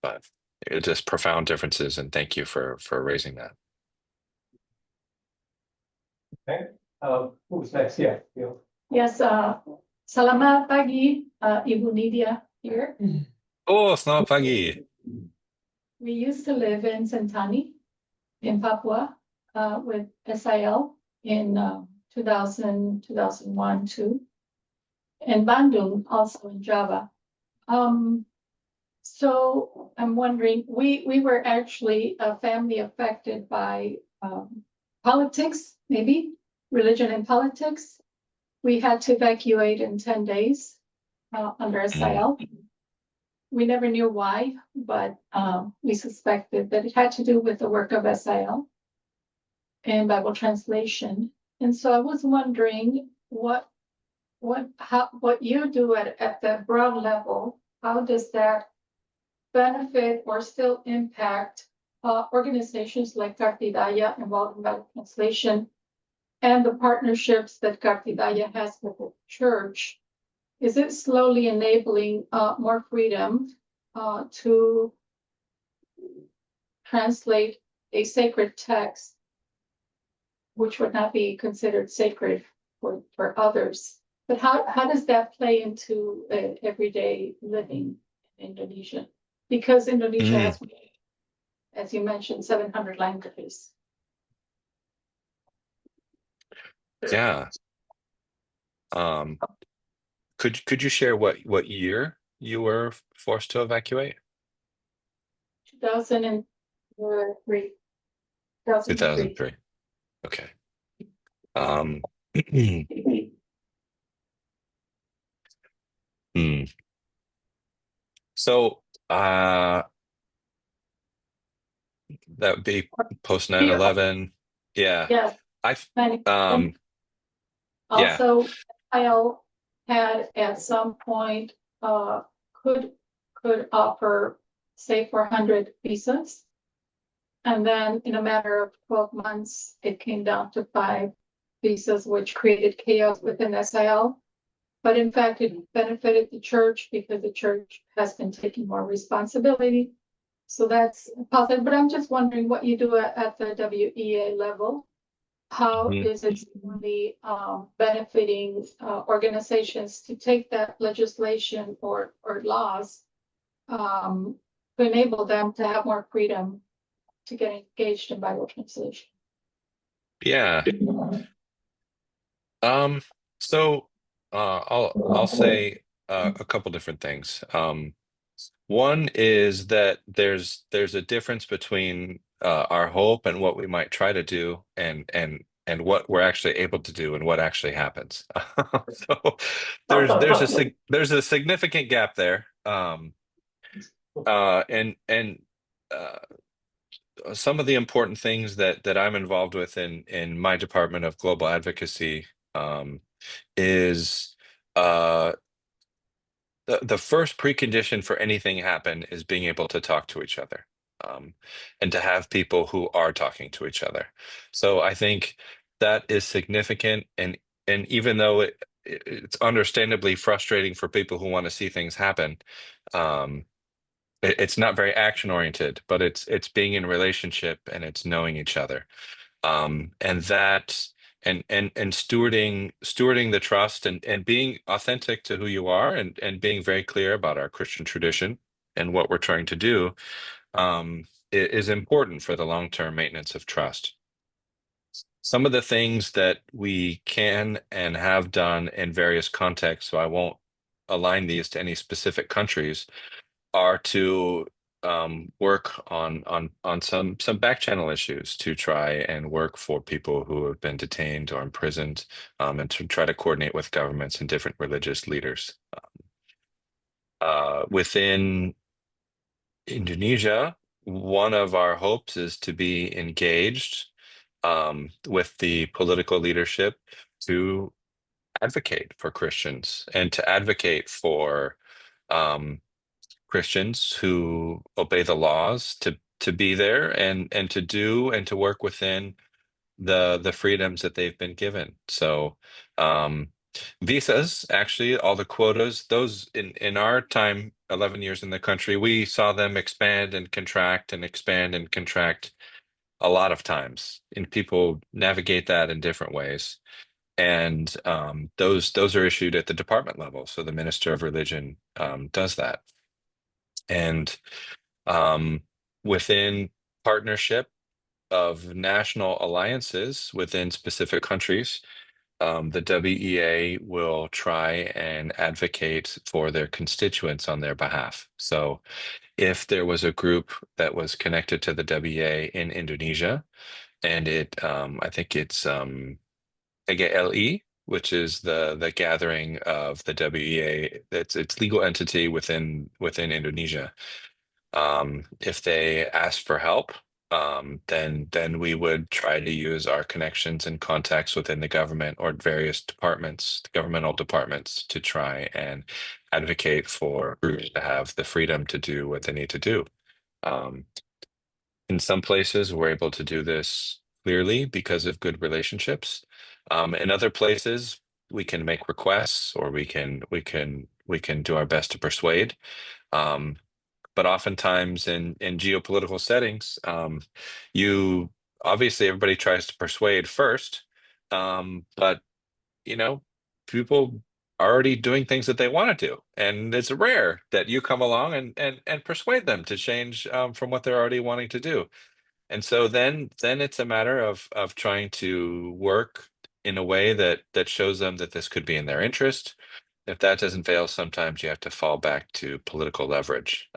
But it's just profound differences, and thank you for raising that. Okay, who's next? Yeah, Bill. Yes, selamat pagi, Ibu Nidia here. Oh, selamat pagi. We used to live in Sentani in Papua with SIL in 2000, 2001, 2, and Bandung also in Java. So I'm wondering, we were actually a family affected by politics, maybe religion and politics. We had to evacuate in 10 days under SIL. We never knew why, but we suspected that it had to do with the work of SIL and Bible translation. And so I was wondering what you do at the broad level, how does that benefit or still impact organizations like Kartidaya involved in Bible translation and the partnerships that Kartidaya has with the church? Is it slowly enabling more freedom to translate a sacred text, which would not be considered sacred for others? But how does that play into everyday living in Indonesia? Because Indonesia has, as you mentioned, 700 languages. Yeah. Could you share what year you were forced to evacuate? 2003. 2003. Okay. Hmm. So that would be post 9/11. Yeah. Yes. I've And yeah. also, I'll had at some point could offer, say, 400 visas. And then in a matter of 12 months, it came down to 5 visas, which created chaos within SIL. But in fact, it benefited the church because the church has been taking more responsibility. So that's positive. But I'm just wondering what you do at the WEA level. How Mhm. is it really benefiting organizations to take that legislation or laws to enable them to have more freedom to get engaged in Bible translation? Yeah. So I'll say a couple different things. One is that there's a difference between our hope and what we might try to do and what we're actually able to do and what actually happens. So there's a significant gap there. And some of the important things that I'm involved with in my department of global advocacy is uh, the first precondition for anything happen is being able to talk to each other, and to have people who are talking to each other. So I think that is significant, and even though it's understandably frustrating for people who want to see things happen, um, it's not very action oriented, but it's being in relationship and it's knowing each other, and that and stewarding the trust and being authentic to who you are and being very clear about our Christian tradition and what we're trying to do, is important for the long-term maintenance of trust. Some of the things that we can and have done in various contexts, so I won't align these to any specific countries, are to work on some back channel issues to try and work for people who have been detained or imprisoned, and to try to coordinate with governments and different religious leaders. Within Indonesia, one of our hopes is to be engaged with the political leadership to advocate for Christians and to advocate for um, Christians who obey the laws to be there and to do and to work within the freedoms that they've been given. So Visas, actually, all the quotas, those in our time, 11 years in the country, we saw them expand and contract and expand and contract a lot of times, and people navigate that in different ways. And those are issued at the department level, so the minister of religion does that. And um, within partnership of national alliances within specific countries, the WEA will try and advocate for their constituents on their behalf. So if there was a group that was connected to the WEA in Indonesia, and I think it's AGLE, which is the gathering of the WEA, that's its legal entity within Indonesia. If they ask for help, then we would try to use our connections and contacts within the government or various departments, governmental departments, to try and advocate for groups to have the freedom to do what they need to do. Um, in some places, we're able to do this clearly because of good relationships. In other places, we can make requests, or we can do our best to persuade. Um, but oftentimes in geopolitical settings, you obviously everybody tries to persuade first, but you know, people are already doing things that they want to do, and it's rare that you come along and persuade them to change from what they're already wanting to do. And so then it's a matter of trying to work in a way that shows them that this could be in their interest. If that doesn't fail, sometimes you have to fall back to political leverage,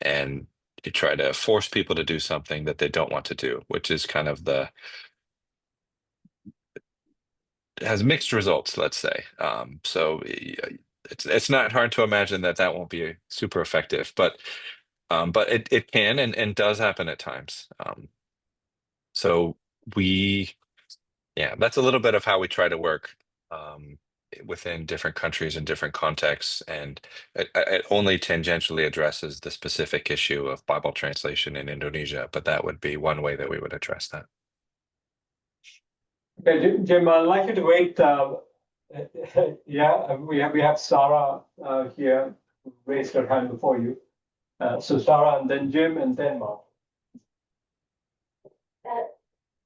and you try to force people to do something that they don't want to do, which is kind of has mixed results, let's say. It's not hard to imagine that that won't be super effective, but it can and does happen at times. So we, yeah, that's a little bit of how we try to work um, within different countries and different contexts, and it only tangentially addresses the specific issue of Bible translation in Indonesia, but that would be one way that we would address that. Okay, Jim, I'd like you to wait. Yeah, we have Sarah here who raised her hand before you. So Sarah, and then Jim, and then Mark.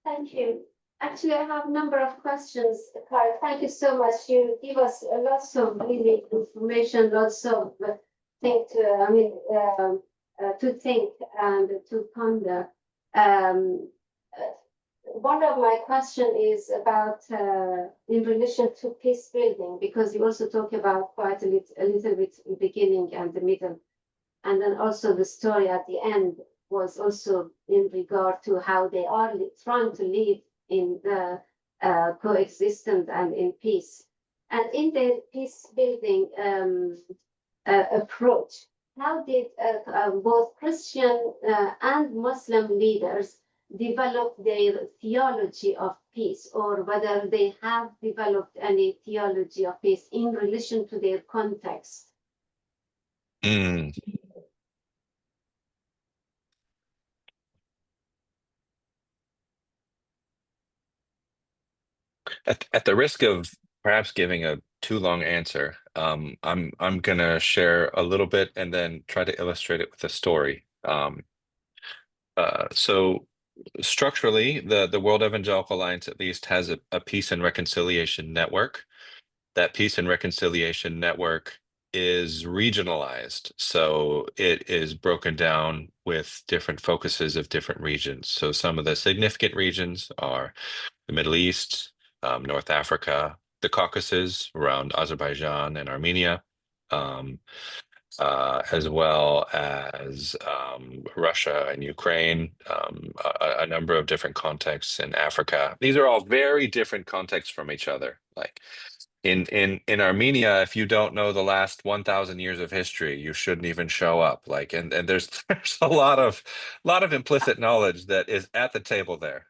Thank you. Actually, I have a number of questions, Carl. Thank you so much. You give us lots of really information, lots of think to, to think and to ponder. One of my question is about in relation to peace building, because you also talk about quite a little bit in the beginning and the middle, and then also the story at the end was also in regard to how they are trying to live in the coexistence and in peace. And in the peace building approach, how did both Christian and Muslim leaders develop their theology of peace, or whether they have developed any theology of peace in relation to their context? Mm. At the risk of perhaps giving a too long answer, I'm gonna share a little bit and then try to illustrate it with a story. So structurally, the World Evangelical Alliance at least has a peace and reconciliation network. That peace and reconciliation network is regionalized, so it is broken down with different focuses of different regions. So some of the significant regions are the Middle East, North Africa, the Caucasus around Azerbaijan and Armenia, um, as well as Russia and Ukraine, a number of different contexts in Africa. These are all very different contexts from each other. Like in Armenia, if you don't know the last 1,000 years of history, you shouldn't even show up. Like, and there's there's a lot of implicit knowledge that is at the table there.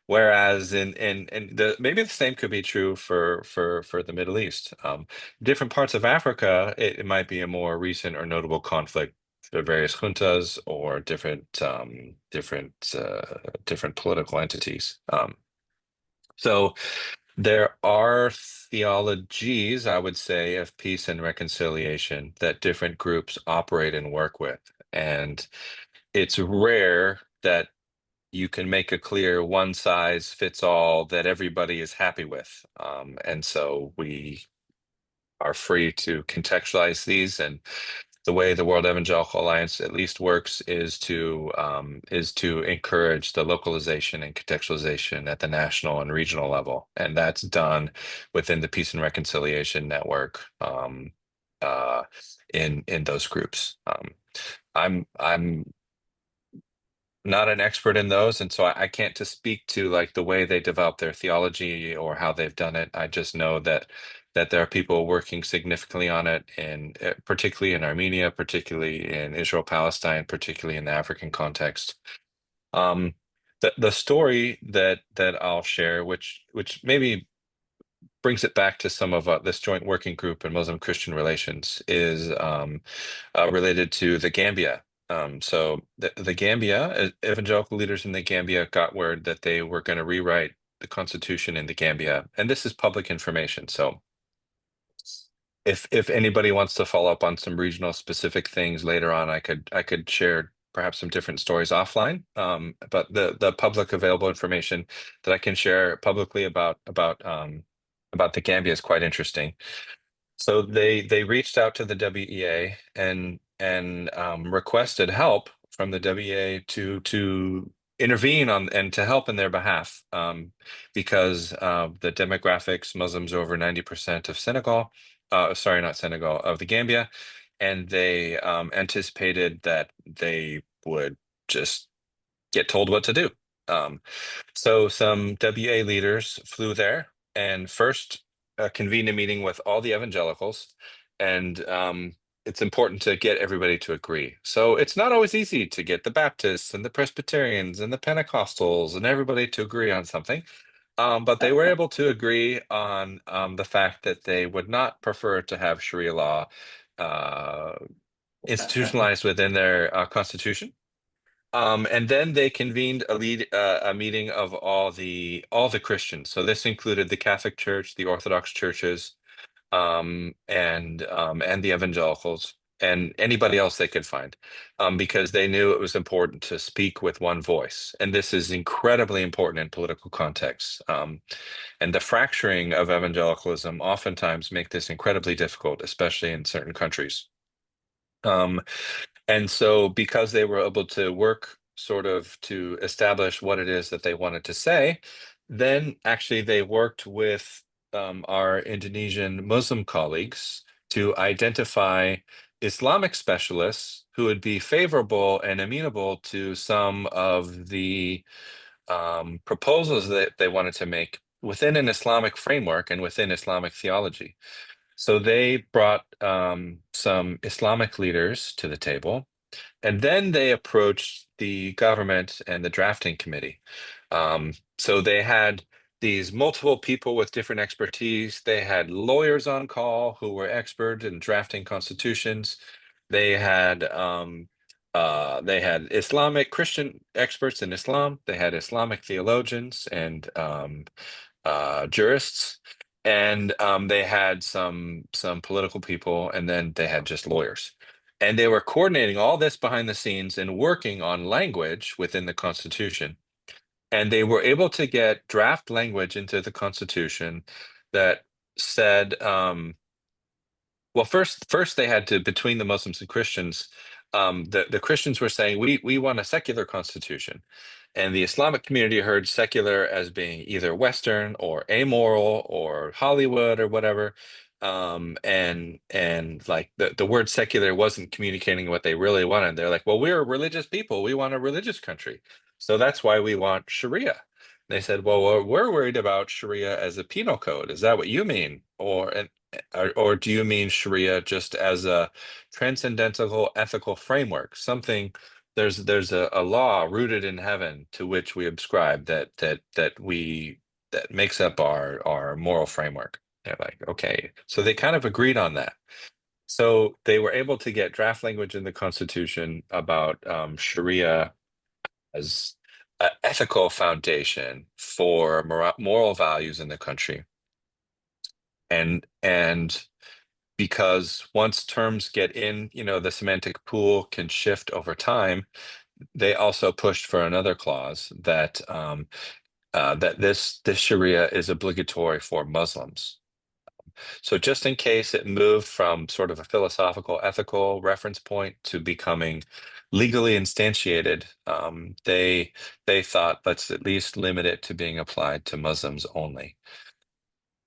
Whereas in the maybe the same could be true for the Middle East. Different parts of Africa, it might be a more recent or notable conflict for various juntas or different political entities. So There are theologies, I would say, of peace and reconciliation that different groups operate and work with. And it's rare that you can make a clear one size fits all that everybody is happy with. And so we are free to contextualize these. And the way the World Evangelical Alliance at least works is to encourage the localization and contextualization at the national and regional level, and that's done within the Peace and Reconciliation Network uh, in those groups. I'm not an expert in those, and so I can't to speak to like the way they develop their theology or how they've done it. I just know that there are people working significantly on it, and particularly in Armenia, particularly in Israel, Palestine, particularly in the African context. Um, the story that I'll share, which maybe brings it back to some of this joint working group in Muslim Christian relations, is related to the Gambia. So the Gambia, evangelical leaders in the Gambia got word that they were going to rewrite the constitution in the Gambia, and this is public information. So if anybody wants to follow up on some regional specific things later on, I could share perhaps some different stories offline. But the public available information that I can share publicly about the Gambia is quite interesting. So they reached out to the WEA and requested help from the WEA to intervene on and to help in their behalf, because the demographics, Muslims are over 90% of Senegal, sorry, not Senegal, of the Gambia, and they anticipated that they would just get told what to do. So some WA leaders flew there and first convened a meeting with all the evangelicals, and it's important to get everybody to agree. So it's not always easy to get the Baptists and the Presbyterians and the Pentecostals and everybody to agree on something. But they were able to agree on the fact that they would not prefer to have Sharia law uh, institutionalized within their constitution. And then they convened a meeting of all the Christians. So this included the Catholic Church, the Orthodox churches, and the evangelicals, and anybody else they could find, because they knew it was important to speak with one voice. And this is incredibly important in political contexts. And the fracturing of evangelicalism oftentimes make this incredibly difficult, especially in certain countries. Um, and so, because they were able to work sort of to establish what it is that they wanted to say, then actually they worked with our Indonesian Muslim colleagues to identify Islamic specialists who would be favorable and amenable to some of the proposals that they wanted to make within an Islamic framework and within Islamic theology. So they brought some Islamic leaders to the table, and then they approached the government and the drafting committee. So they had these multiple people with different expertise. They had lawyers on call who were expert in drafting constitutions. They had Islamic Christian experts in Islam. They had Islamic theologians and jurists, and they had some political people, and then they had just lawyers. And they were coordinating all this behind the scenes and working on language within the Constitution. And they were able to get draft language into the Constitution that said, well, first they had to, between the Muslims and Christians, the Christians were saying we want a secular constitution, and the Islamic community heard secular as being either Western or amoral or Hollywood or whatever, and like the word secular wasn't communicating what they really wanted. They're like, well, we're a religious people, we want a religious country, so that's why we want Sharia. They said, well, we're worried about Sharia as a penal code. Is that what you mean? Or do you mean Sharia just as a transcendental ethical framework? Something there's a law rooted in heaven to which we ascribe that makes up our moral framework. They're like, okay. So they kind of agreed on that. So they were able to get draft language in the Constitution about Sharia as ethical foundation for moral values in the country. And because once terms get in, the semantic pool can shift over time. They also pushed for another clause that that this Sharia is obligatory for Muslims. So just in case it moved from sort of a philosophical, ethical reference point to becoming legally instantiated, they thought let's at least limit it to being applied to Muslims only.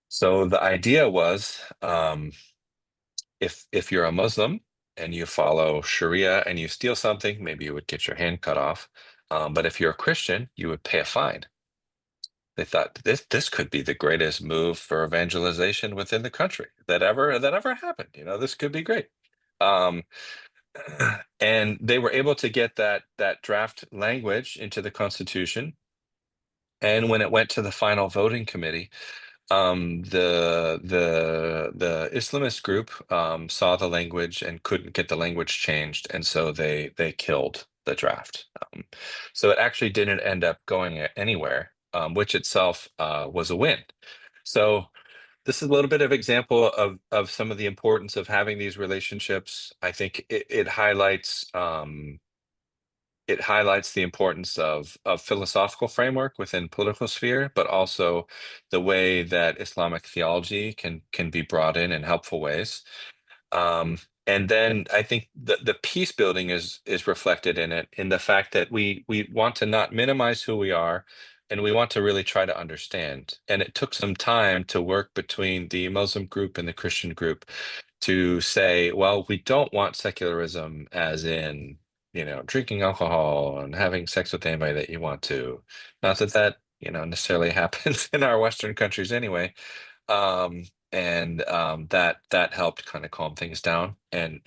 So the idea was, if you're a Muslim and you follow Sharia and you steal something, maybe you would get your hand cut off. But if you're a Christian, you would pay a fine. They thought this could be the greatest move for evangelization within the country that ever happened. This could be great. Um, and they were able to get that draft language into the Constitution. And when it went to the final voting committee, the Islamist group saw the language and couldn't get the language changed, and so they killed the draft. So it actually didn't end up going anywhere, which itself was a win. So this is a little bit of example of some of the importance of having these relationships. I think it highlights the importance of philosophical framework within political sphere, but also the way that Islamic theology can be brought in helpful ways. And then I think the peace building is reflected in it, in the fact that we want to not minimize who we are, and we want to really try to understand. And it took some time to work between the Muslim group and the Christian group to say, well, we don't want secularism as in, drinking alcohol and having sex with anybody that you want to. Not that necessarily happens in our Western countries anyway. And that helped kind of calm things down, and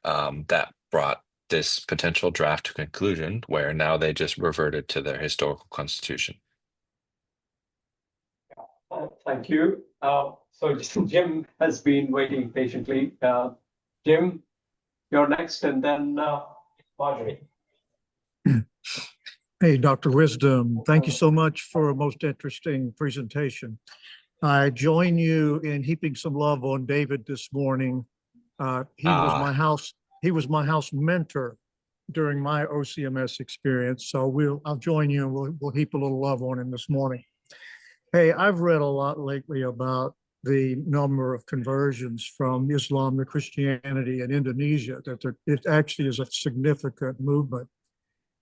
that brought this potential draft to conclusion, where now they just reverted to their historical constitution. Thank you. So Jim has been waiting patiently. Jim, you're next, and then Marjorie. Hey, Dr. Wisdom, thank you so much for a most interesting presentation. I join you in heaping some love on David this morning. He was my house mentor during my OCMS experience. So I'll join you and we'll heap a little love on him this morning. Hey, I've read a lot lately about the number of conversions from Islam to Christianity in Indonesia, it actually is a significant movement.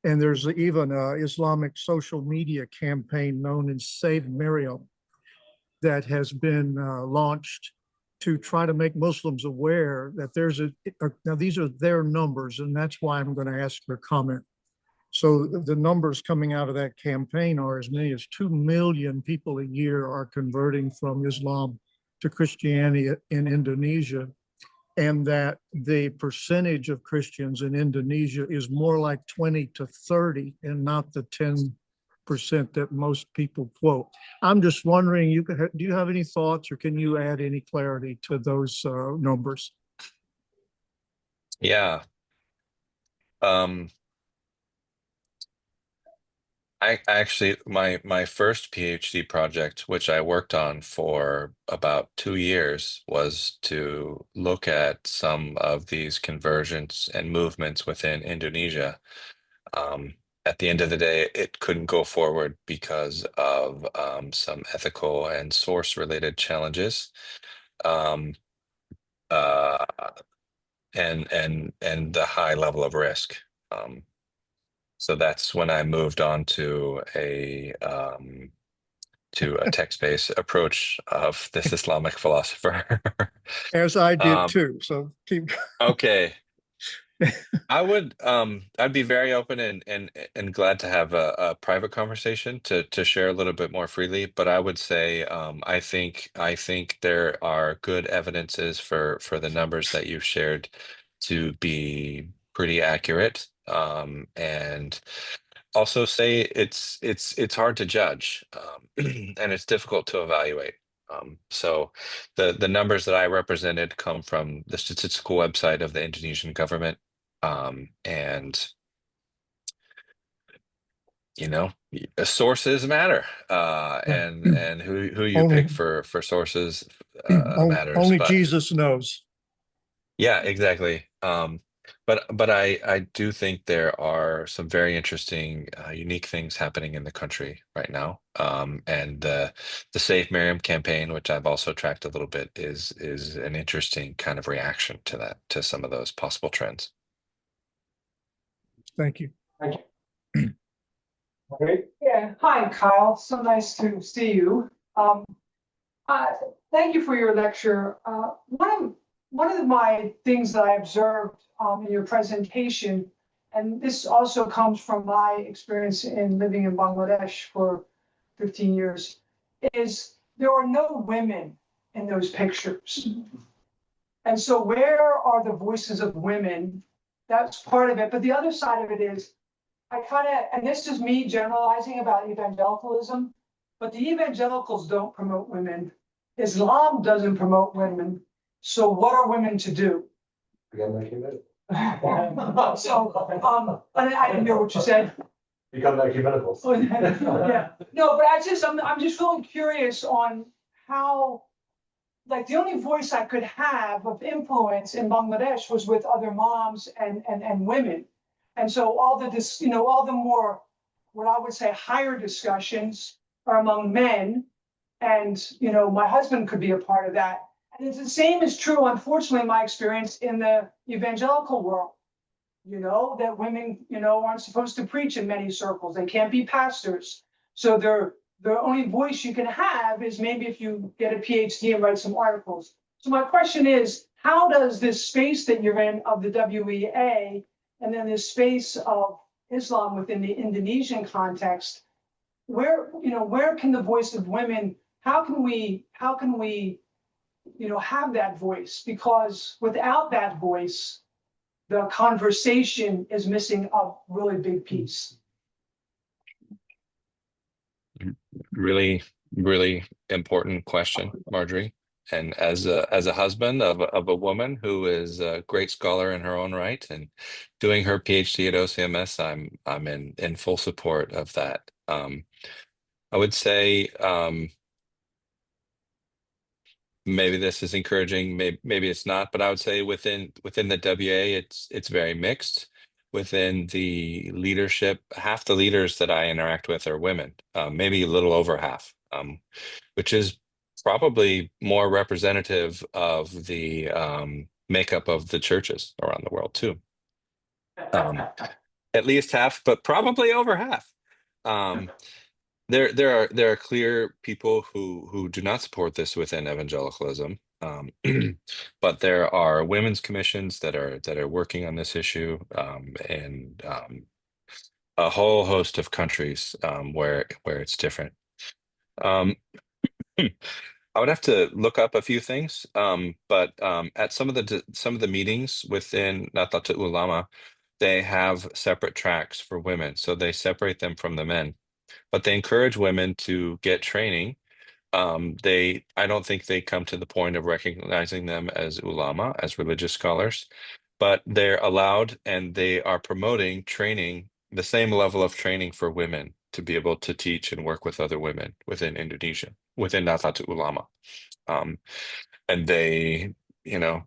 And there's even an Islamic social media campaign known as Save Miriam that has been launched to try to make Muslims aware that now these are their numbers, and that's why I'm going to ask for comment. So the numbers coming out of that campaign are as many as 2 million people a year are converting from Islam to Christianity in Indonesia, and that the percentage of Christians in Indonesia is more like 20 to 30 and not the 10% that most people quote. I'm just wondering, do you have any thoughts, or can you add any clarity to those numbers? Yeah. I actually, my first PhD project, which I worked on for about 2 years, was to look at some of these conversions and movements within Indonesia. At the end of the day, it couldn't go forward because of some ethical and source related challenges. Um, uh, and the high level of risk. So that's when I moved on to a text-based approach of this Islamic philosopher. As I did Um, too. So keep. okay. I'd be very open and glad to have a private conversation to share a little bit more freely. But I would say I think there are good evidences for the numbers that you've shared to be pretty accurate. And also say it's hard to judge, and it's difficult to evaluate. So the numbers that I represented come from the statistical website of the Indonesian government. And sources matter, Yeah. and who you Only, pick for sources matters. only But Jesus knows. yeah, exactly. But I do think there are some very interesting, unique things happening in the country right now. And the Save Miriam campaign, which I've also tracked a little bit, is an interesting kind of reaction to that, to some of those possible trends. Thank you. Thank you. Great. Yeah, hi, Kyle. So nice to see you. Uh, Thank you for your lecture. One of my things that I observed in your presentation, and this also comes from my experience in living in Bangladesh for 15 years, is there are no women in those pictures. And so where are the voices of women? That's part of it. But the other side of it is, and this is me generalizing about evangelicalism, but the evangelicals don't promote women. Islam doesn't promote women. So what are women to do? Become like human. And I didn't hear what you said. Become like evangelicals. Yeah, no, but I'm just really curious on how, like, the only voice I could have of influence in Bangladesh was with other moms and women. And so all the more, what I would say, higher discussions are among men. And, my husband could be a part of that. And it's the same is true, unfortunately, in my experience in the evangelical world. That women, aren't supposed to preach in many circles. They can't be pastors. So the only voice you can have is maybe if you get a PhD and write some articles. So my question is, how does this space that you're in of the WEA and then this space of Islam within the Indonesian context, where can the voice of women, how can we, have that voice? Because without that voice, the conversation is missing a really big piece. Really, really important question, Marjorie. And as a husband of a woman who is a great scholar in her own right and doing her PhD at OCMS, I'm in full support of that. I would say, maybe this is encouraging, maybe it's not, but I would say within the WA, it's very mixed. Within the leadership, half the leaders that I interact with are women, maybe a little over half, which is probably more representative of the makeup of the churches around the world too. At least half, but probably over half. Um, there are clear people who do not support this within evangelicalism, but there are women's commissions that are working on this issue, and a whole host of countries, where it's different. Um, I would have to look up a few things, but at some of the meetings within Nahdlatul Ulama, they have separate tracks for women, so they separate them from the men, but they encourage women to get training. I don't think they come to the point of recognizing them as ulama, as religious scholars, but they're allowed and they are promoting training, the same level of training for women to be able to teach and work with other women within Indonesia, within Nahdlatul Ulama. Um, and they,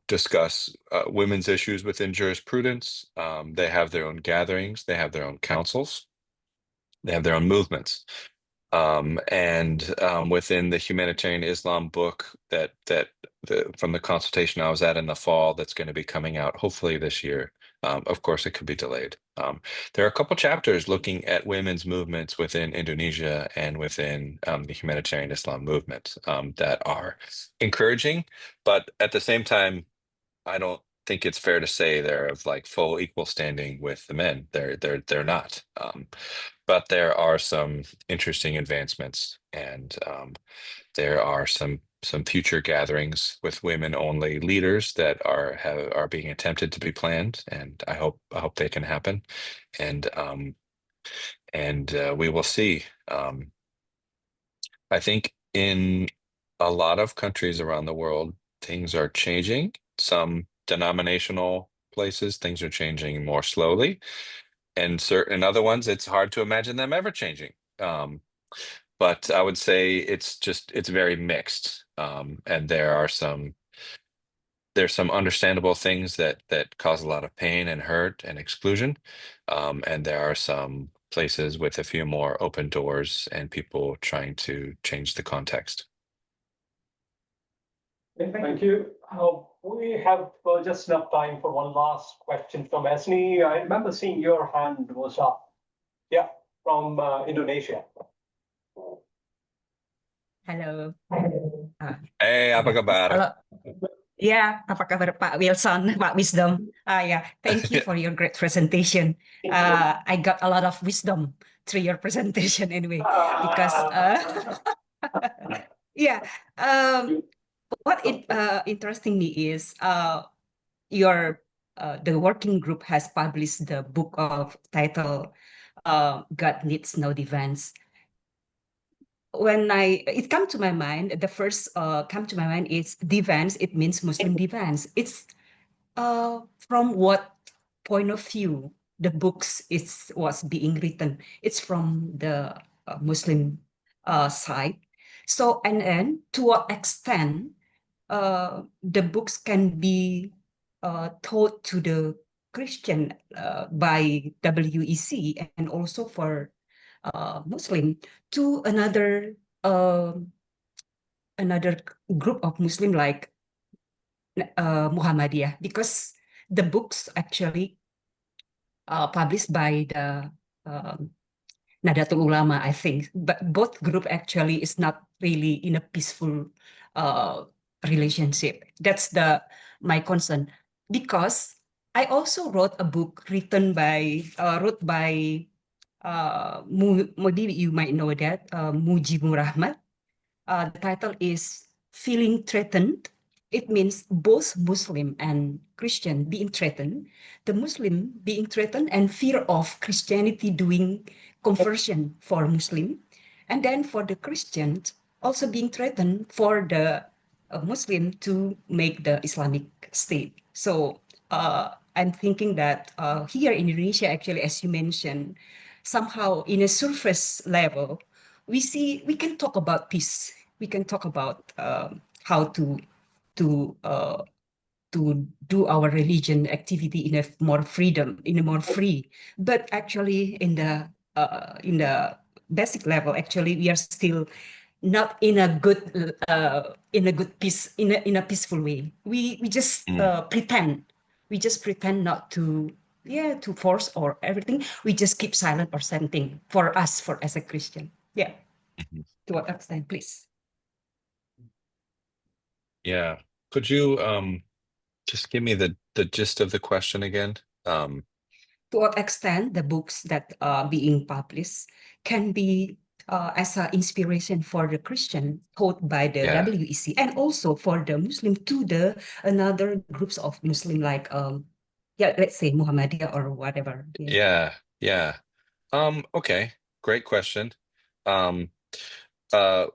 discuss women's issues within jurisprudence. They have their own gatherings, they have their own councils, they have their own movements. And within the Humanitarian Islam book from the consultation I was at in the fall, that's going to be coming out hopefully this year. Of course, it could be delayed. There are a couple chapters looking at women's movements within Indonesia and within the Humanitarian Islam movement, that are encouraging, but at the same time, I don't think it's fair to say they're of like full equal standing with the men. They're not. But there are some interesting advancements, and there are some future gatherings with women only leaders that are being attempted to be planned, and I hope they can happen, and we will see. I think in a lot of countries around the world, things are changing. Some denominational places, things are changing more slowly. and certain other ones, it's hard to imagine them ever changing. But I would say it's very mixed. And there's some understandable things that cause a lot of pain and hurt and exclusion. And there are some places with a few more open doors and people trying to change the context. Okay, thank you. We have just enough time for one last question from Esni. I remember seeing your hand was up. Yeah, from Indonesia. Halo. Hey, apa kabar? Halo. Ya, apa kabar Pak Wilson, Pak Wisdom? Yeah, thank you for your great presentation. I got a lot of wisdom through your presentation anyway, because yeah, what interesting me is your the working group has published the book of title God Needs No Defense. When it come to my mind, the first come to my mind is defense. It means Muslim defense. It's from what point of view the books was being written. It's from the Muslim side. So and to what extent the books can be taught to the Christian by WEC and also for Muslim to another group of Muslim like Muhammadiyah, because the books actually published by the Nadatul Ulama, I think, but both group actually is not really in a peaceful relationship. That's my concern, because I also wrote a book written by maybe you might know that, Mujibur Rahmat. The title is Feeling Threatened. It means both Muslim and Christian being threatened, the Muslim being threatened and fear of Christianity doing conversion for Muslim, and then for the Christians also being threatened for the Muslim to make the Islamic State. So I'm thinking that here in Indonesia, actually, as you mentioned, somehow in a surface level, we can talk about peace. We can talk about how to uh, to do our religion activity in a more freedom, in a more free. But actually, in the basic level, actually, we are still not in a good peace, in a peaceful way. We just pretend. We just pretend not to, yeah, to force or everything. We just keep silent or something for us, for as a Christian. Yeah. Mhm. To what extent, please? Yeah. Could you just give me the gist of the question again? To what extent the books that are being published can be as an inspiration for the Christian taught by the Yeah. WEC, and also for the Muslim to the another groups of Muslim, like yeah, let's say Muhammadiyah or whatever. Yeah. Yeah. Okay. Great question. Um, uh,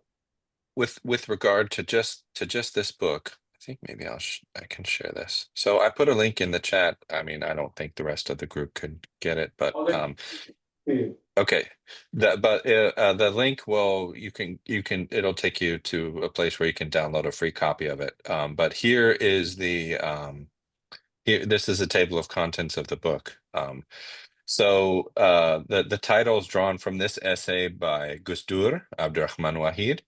with regard to just this book, I think maybe I can share this. So I put a link in the chat. I mean, I don't think the rest of the group could get it, but okay. The link will it'll take you to a place where you can download a free copy of it. But here is this is a table of contents of the book. So the title is drawn from this essay by Gusdur Abdurrahman Wahid.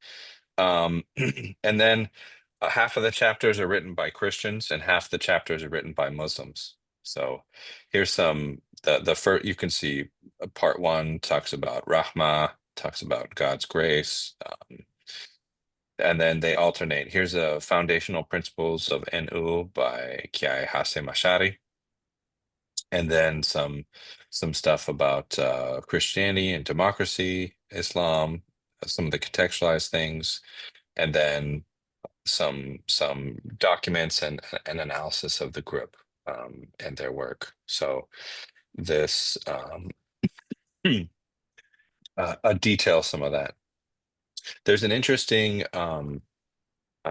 And then half of the chapters are written by Christians and half the chapters are written by Muslims. So here's the first, you can see part one talks about Rahmah, talks about God's grace. And then they alternate. Here's a foundational principles of NU by Kiai Hasim Ashari. And then some stuff about Christianity and democracy, Islam, some of the contextualized things, and then some documents and an analysis of the group and their work. So this details some of that. There's an interesting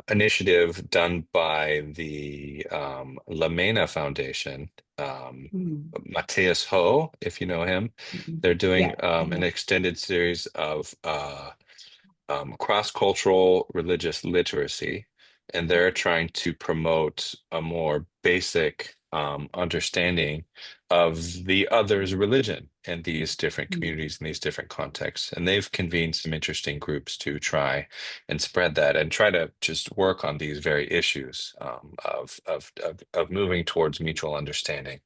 initiative done by the Lamena Foundation. Matthias Ho, if you know him, they're doing an extended series of cross-cultural religious literacy, and they're trying to promote a more basic understanding of the other's religion in these different communities, in these different contexts. And they've convened some interesting groups to try and spread that and try to just work on these very issues of moving towards mutual understanding.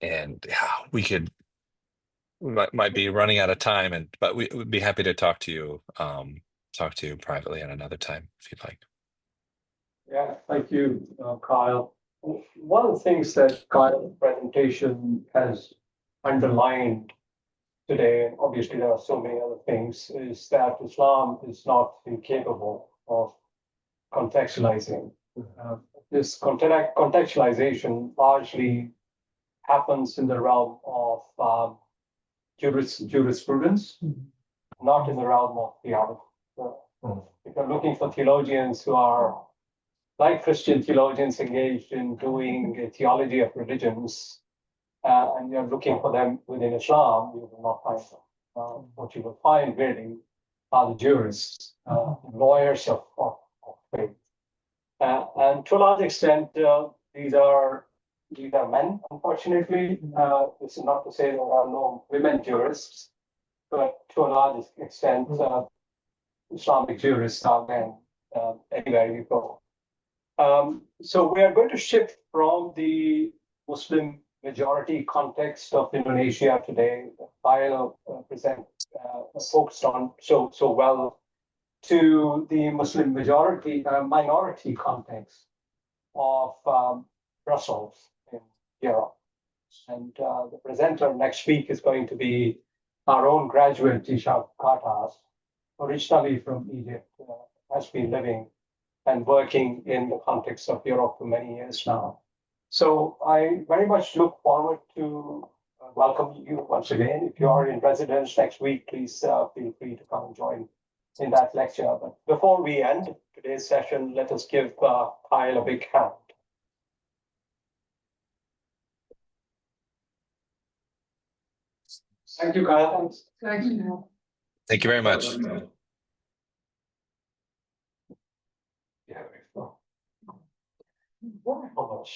And yeah, we might be running out of time, but we would be happy to talk to you privately at another time if you'd like. Yeah, thank you, Kyle. One of the things that Kyle's presentation has underlined today, and obviously there are so many other things, is that Islam is not incapable of contextualizing. This contextualization largely happens in the realm of jurisprudence, not in the realm of theology. If you're looking for theologians who are like Christian theologians engaged in doing a theology of religions, and you're looking for them within Islam, you will not find them. What you will find really are the jurists, lawyers of faith. And to a large extent, these are men, unfortunately. This is not to say there are no women jurists, but to a large extent, Islamic jurists are men anywhere you go. So we are going to shift from the Muslim majority context of Indonesia today, I'll present focused on so well, to the Muslim minority context of Brussels in Europe. And the presenter next week is going to be our own graduate, Tisha Kartas, originally from Egypt, has been living and working in the context of Europe for many years now. So I very much look forward to welcome you once again. If you are in residence next week, please feel free to come and join in that lecture. But before we end today's session, let us give Kyle a big hand. Thank you, Kyle. Thank you. Thank you very much. Yeah, wonderful.